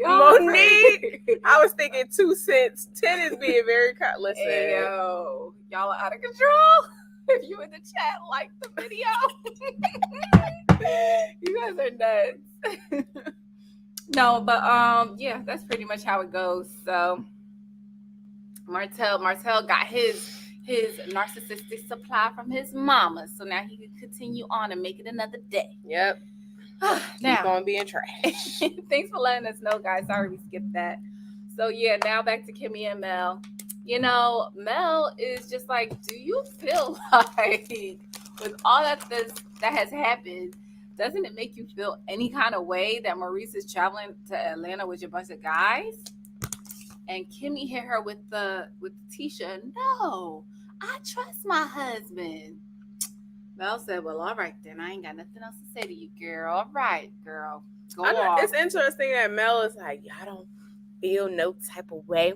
Monique, I was thinking 2 cents. 10 is being very listen.
Hey, yo, y'all are out of control. If you in the chat, like the video. You guys are nuts. No, but yeah, that's pretty much how it goes. So Martell got his narcissistic supply from his mama, so now he can continue on and make it another day.
Yep.
Now,
Keep on being trash.
thanks for letting us know, guys. Sorry we skipped that. So yeah, now back to Kimmy and Mel. You know, Mel is just like, do you feel like with all that has happened, doesn't it make you feel any kind of way that Maurice is traveling to Atlanta with a bunch of guys? And Kimmy hit her with Tisha, no, I trust my husband. Mel said, well, all right then. I ain't got nothing else to say to you, girl. All right, girl. Go on.
It's interesting that Mel is like, I don't feel no type of way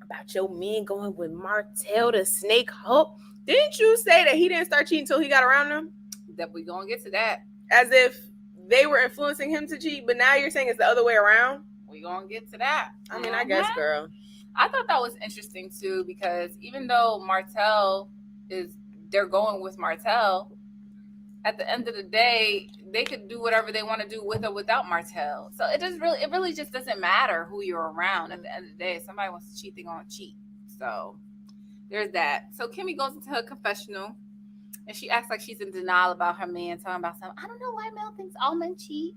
about your men going with Martell to Snake Hope. Didn't you say that he didn't start cheating until he got around them?
That we gonna get to that.
As if they were influencing him to cheat, but now you're saying it's the other way around?
We gonna get to that.
I mean, I guess, girl.
I thought that was interesting too, because even though they're going with Martell, at the end of the day, they could do whatever they want to do with or without Martell. So it really just doesn't matter who you're around. At the end of the day, if somebody wants to cheat, they're gonna cheat. So there's that. So Kimmy goes into her confessional and she acts like she's in denial about her man, talking about something. I don't know why Mel thinks all men cheat.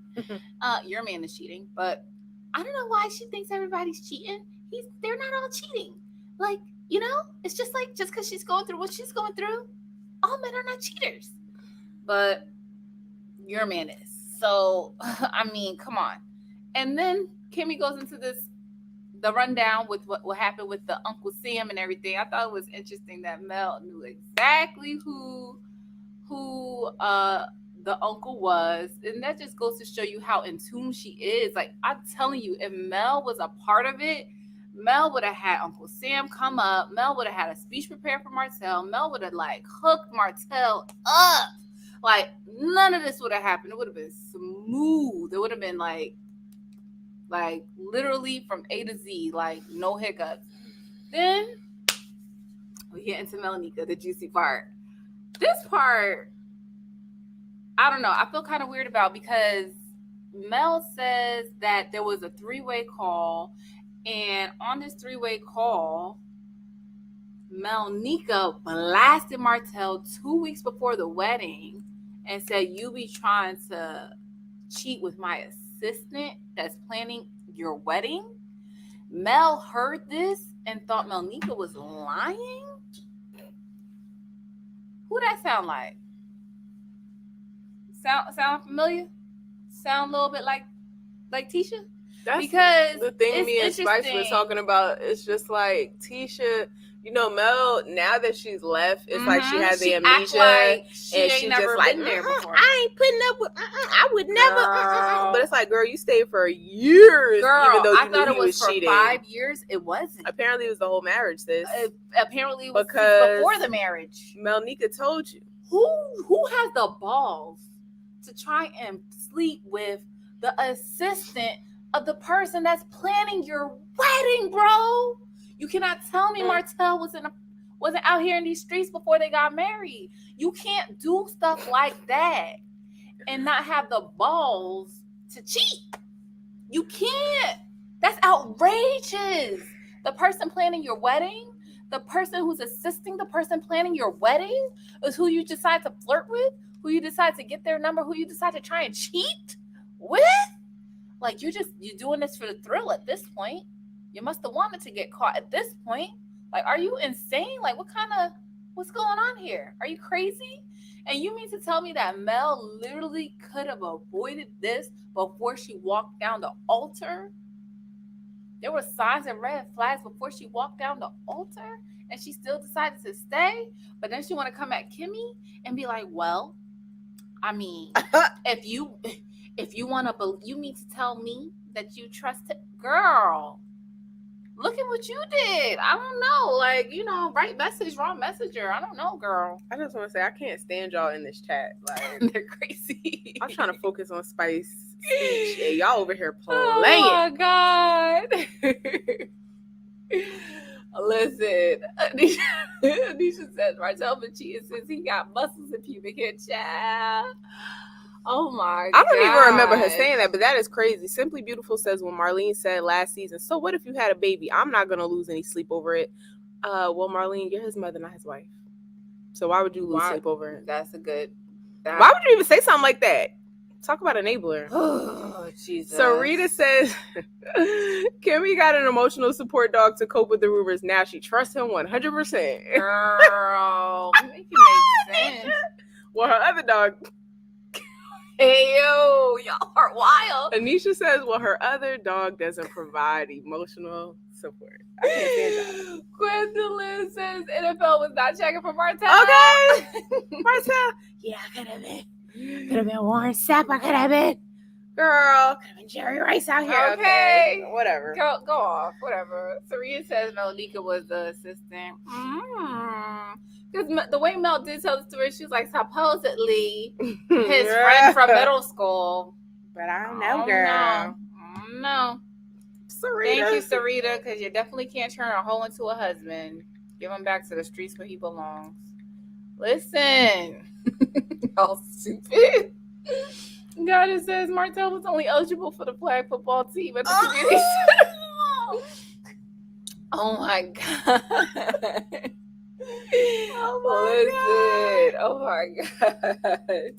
Your man is cheating, but I don't know why she thinks everybody's cheating. They're not all cheating. Like, you know, it's just like, just because she's going through what she's going through, all men are not cheaters. But your man is. So, I mean, come on. And then Kimmy goes into the rundown with what happened with the Uncle Sam and everything. I thought it was interesting that Mel knew exactly who the uncle was, and that just goes to show you how in tune she is. Like, I'm telling you, if Mel was a part of it, Mel would have had Uncle Sam come up. Mel would have had a speech prepared for Martell. Mel would have like hooked Martell up. Like, none of this would have happened. It would have been smooth. It would have been like literally from A to Z, like no hiccups. Then we get into Melanika, the juicy part. This part, I don't know. I feel kind of weird about, because Mel says that there was a 3-way call, and on this 3-way call, Melanika blasted Martell 2 weeks before the wedding and said, you be trying to cheat with my assistant that's planning your wedding. Mel heard this and thought Melanika was lying. Who that sound like? Sound familiar? Sound a little bit like Tisha?
That's
because
the thing me and Spice were talking about. It's just like Tisha, you know, Mel, now that she's left, it's like she has the amnesia,
like
and she just like,
there before.
I ain't putting up with, I would never. But it's like, girl, you stayed for years,
girl,
even though you
I thought
knew
it
he
was for
cheating.
5 years. It wasn't.
Apparently, it was the whole marriage.
Apparently, it was
because
before the marriage.
Melanika told you.
Who has the balls to try and sleep with the assistant of the person that's planning your wedding, bro? You cannot tell me Martell wasn't out here in these streets before they got married. You can't do stuff like that and not have the balls to cheat. You can't. That's outrageous. The person planning your wedding, the person who's assisting the person planning your wedding is who you decide to flirt with, who you decide to get their number, who you decide to try and cheat with. Like, you're doing this for the thrill at this point. You must have wanted to get caught at this point. Like, are you insane? Like, what's going on here? Are you crazy? And you mean to tell me that Mel literally could have avoided this before she walked down the altar? There were signs and red flags before she walked down the altar, and she still decided to stay. But then she want to come at Kimmy and be like, well, I mean, if you want to, you mean to tell me that you trust it? Girl, look at what you did. I don't know. Like, you know, right message, wrong messenger. I don't know, girl.
I just want to say, I can't stand y'all in this chat. Like,
they're crazy.
I'm trying to focus on Spice speech. And y'all over here playing.
Oh my God. Listen, Anisha says Martell been cheating since he got muscles and pubic hair, child. Oh my God.
I don't even remember her saying that, but that is crazy. Simply Beautiful says when Marlene said last season, so what if you had a baby? I'm not going to lose any sleep over it. Well, Marlene, you're his mother, not his wife. So why would you lose sleep over it?
That's a good.
Why would you even say something like that? Talk about enabler.
Oh, Jesus.
So Rita says, Kimmy got an emotional support dog to cope with the rumors. Now she trusts him 100%.
Girl, make it make sense.
Well, her other dog.
Hey, yo, y'all are wild.
Anisha says, well, her other dog doesn't provide emotional support. I can't stand that.
Gwendolyn says NFL was not checking for Martell.
Okay. Martell. Yeah, I could have been. Could have been Warren Sapp. I could have been. Girl, could have been Jerry Rice out here.
Okay.
Whatever.
Go off. Whatever. Serena says Melnika was the assistant. Because the way Mel did tell the story, she was like, supposedly his friend from middle school.
But I don't know, girl.
No.
Sarita.
Thank you, Sarita, because you definitely can't turn a hoe into a husband. Give him back to the streets where he belongs. Listen. Y'all stupid. God, it says Martell was only eligible for the flag football team at the community center. Oh my God. Oh my God.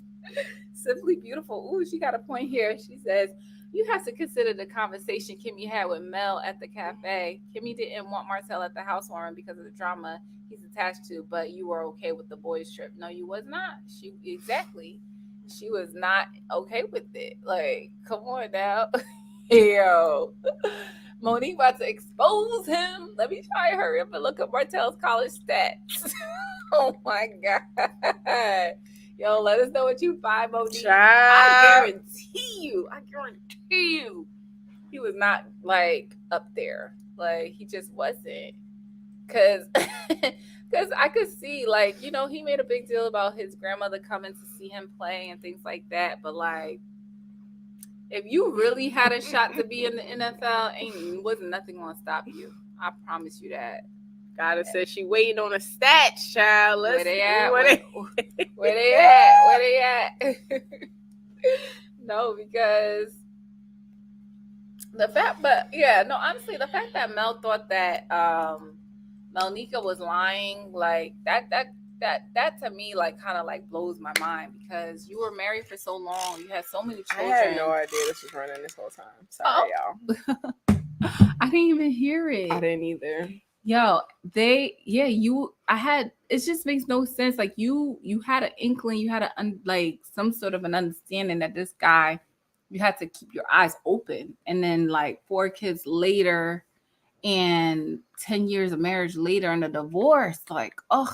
Simply Beautiful. Ooh, she got a point here. She says, you have to consider the conversation Kimmy had with Mel at the cafe. Kimmy didn't want Martell at the housewarming because of the drama he's attached to, but you were okay with the boys' trip. No, you was not. She was not okay with it. Like, come on now. Yo. Monique about to expose him. Let me try and hurry up and look up Martell's college stats. Oh my God. Yo, let us know what you find, Monique. I guarantee you, he was not like up there. Like, he just wasn't. Cause I could see, like, you know, he made a big deal about his grandmother coming to see him play and things like that. But like, if you really had a shot to be in the NFL, wasn't nothing gonna stop you. I promise you that.
Gotta say she waiting on a stats, child.
Where they at?
Where
they at? No, because honestly, the fact that Mel thought that Melnika was lying, like that to me, like, kind of like blows my mind, because you were married for so long, you had so many children.
I had no idea this was running this whole time. Sorry, y'all.
I didn't even hear it.
I didn't either.
Yo, it just makes no sense. Like, you had an inkling, you had some sort of an understanding that this guy, you had to keep your eyes open. And then like 4 kids later and 10 years of marriage later and a divorce, like, oh,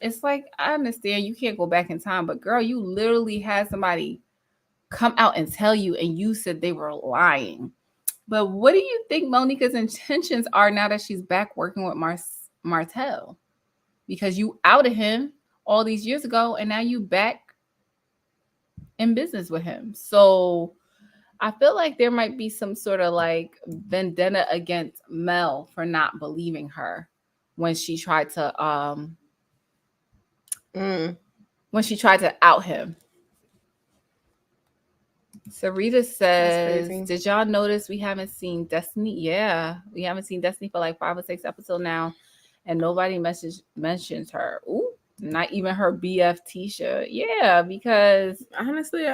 it's like, I understand you can't go back in time, but girl, you literally had somebody come out and tell you, and you said they were lying. But what do you think Monika's intentions are now that she's back working with Martell? Because you outed him all these years ago, and now you back in business with him. So I feel like there might be some sort of like vendetta against Mel for not believing her when she tried to out him. Sarita says, did y'all notice we haven't seen Destiny? Yeah, we haven't seen Destiny for like 5 or 6 episodes now, and nobody mentions her. Ooh, not even her BF Tisha. Yeah, because
honestly,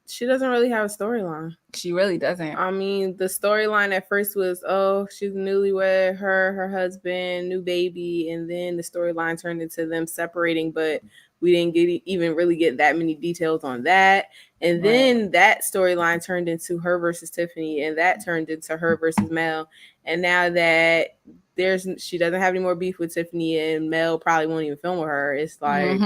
she doesn't really have a storyline.
She really doesn't.
I mean, the storyline at first was, oh, she's newlywed, her husband, new baby, and then the storyline turned into them separating, but we didn't even really get that many details on that. And then that storyline turned into her versus Tiffany, and that turned into her versus Mel. And now that she doesn't have any more beef with Tiffany, and Mel probably won't even film with her, it's like,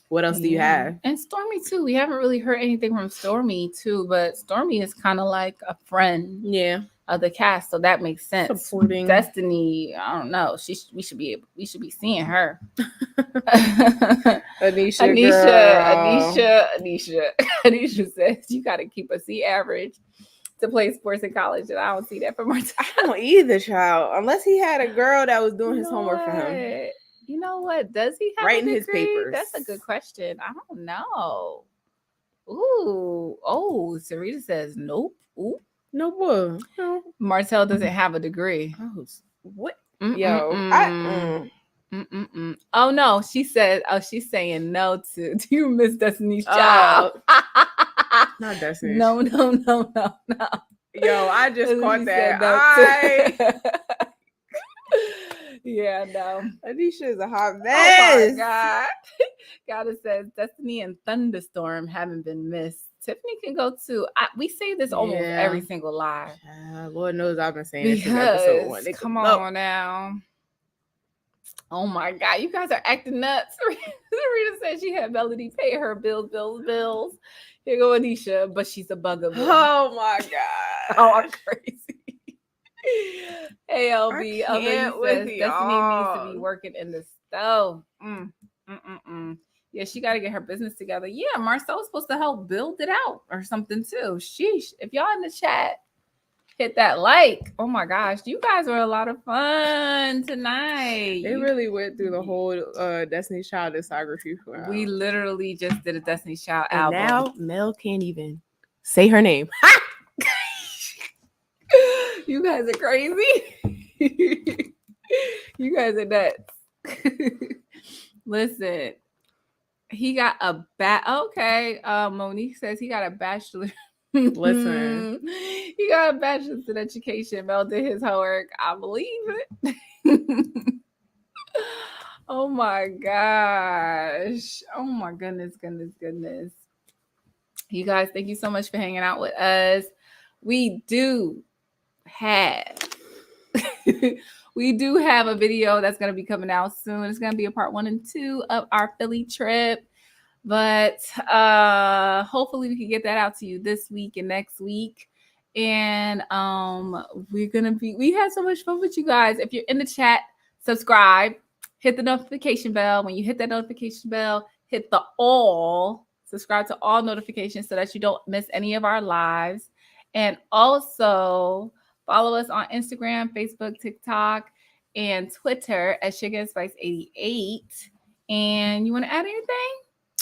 what else do you have?
And Stormy too. We haven't really heard anything from Stormy too, but Stormy is kind of like a friend.
Yeah.
of the cast, so that makes sense.
Supporting.
Destiny, I don't know. We should be seeing her.
Anisha
says you got to keep a C average to play sports in college, and I don't see that for Martell.
I don't either, child. Unless he had a girl that was doing his homework for him.
You know what? Does he have
Writing
a
his
degree?
papers?
That's a good question. I don't know. Ooh. Oh, Sarita says nope. Ooh.
No boy. No.
Martell doesn't have a degree.
Oh, what?
Mm-mm-mm.
Yo,
Oh no, she said. Oh, she's saying no to. Do you miss Destiny's Child?
Not Destiny.
No.
Yo, I just caught
She
that.
said no too. Yeah, no.
Anisha is a hot
Oh
mess.
my God. Gotta says Destiny and Thunderstorm haven't been missed. Tiffany can go too. We say this almost
Yeah.
every single live.
Lord knows I've been saying this since episode 1.
Come on now. Oh my God, you guys are acting nuts. Rita said she had Melody pay her bills. Here go Anisha, but she's a bugaboo.
Oh my God.
Oh, I'm crazy. Hey, LB.
I can't
LB
with
says Destiny needs to
y'all.
be working in the stove. Yeah, she got to get her business together. Yeah, Marcel's supposed to help build it out or something too. Sheesh. If y'all in the chat, hit that like. Oh my gosh, you guys were a lot of fun tonight.
They really went through the whole Destiny's Child discography.
We literally just did a Destiny's Child
and
album.
now Mel can't even say her name.
You guys are crazy. You guys are nuts. Listen, he got a Okay. Monique says he got a bachelor.
Listen.
He got a bachelor's in education. Mel did his homework. I believe it. Oh my gosh. Oh my goodness. You guys, thank you so much for hanging out with us. We do have a video that's going to be coming out soon. It's going to be a part 1 and 2 of our Philly trip. But hopefully we can get that out to you this week and next week. And we had so much fun with you guys. If you're in the chat, subscribe, hit the notification bell. When you hit that notification bell, hit the subscribe to all notifications so that you don't miss any of our lives. And also follow us on Instagram, Facebook, TikTok, and Twitter at Suga and Spice 88. And you want to add anything?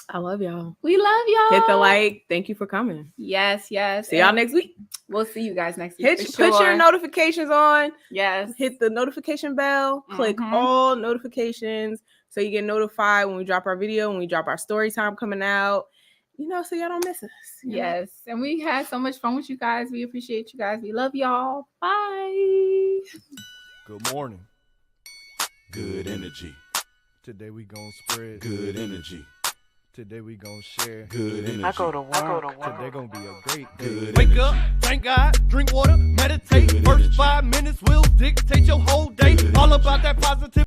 I love y'all.
We love y'all.
Hit the like. Thank you for coming.
Yes.
See y'all next week.
We'll see you guys next week.
Put your notifications on.
Yes.
Hit the notification bell. Click all notifications so you get notified when we drop our video, when we drop our story time coming out. So y'all don't miss us.
Yes. And we had so much fun with you guys. We appreciate you guys. We love y'all. Bye.
Good morning.
Good energy.
Today we gonna spread
Good energy.
Today we gonna share
Good energy.
I go to work.
Today gonna be a great day.
Good
Wake
energy.
up, thank God, drink water, meditate.
Good
First
energy.
5 minutes will dictate your whole day. All about that positive.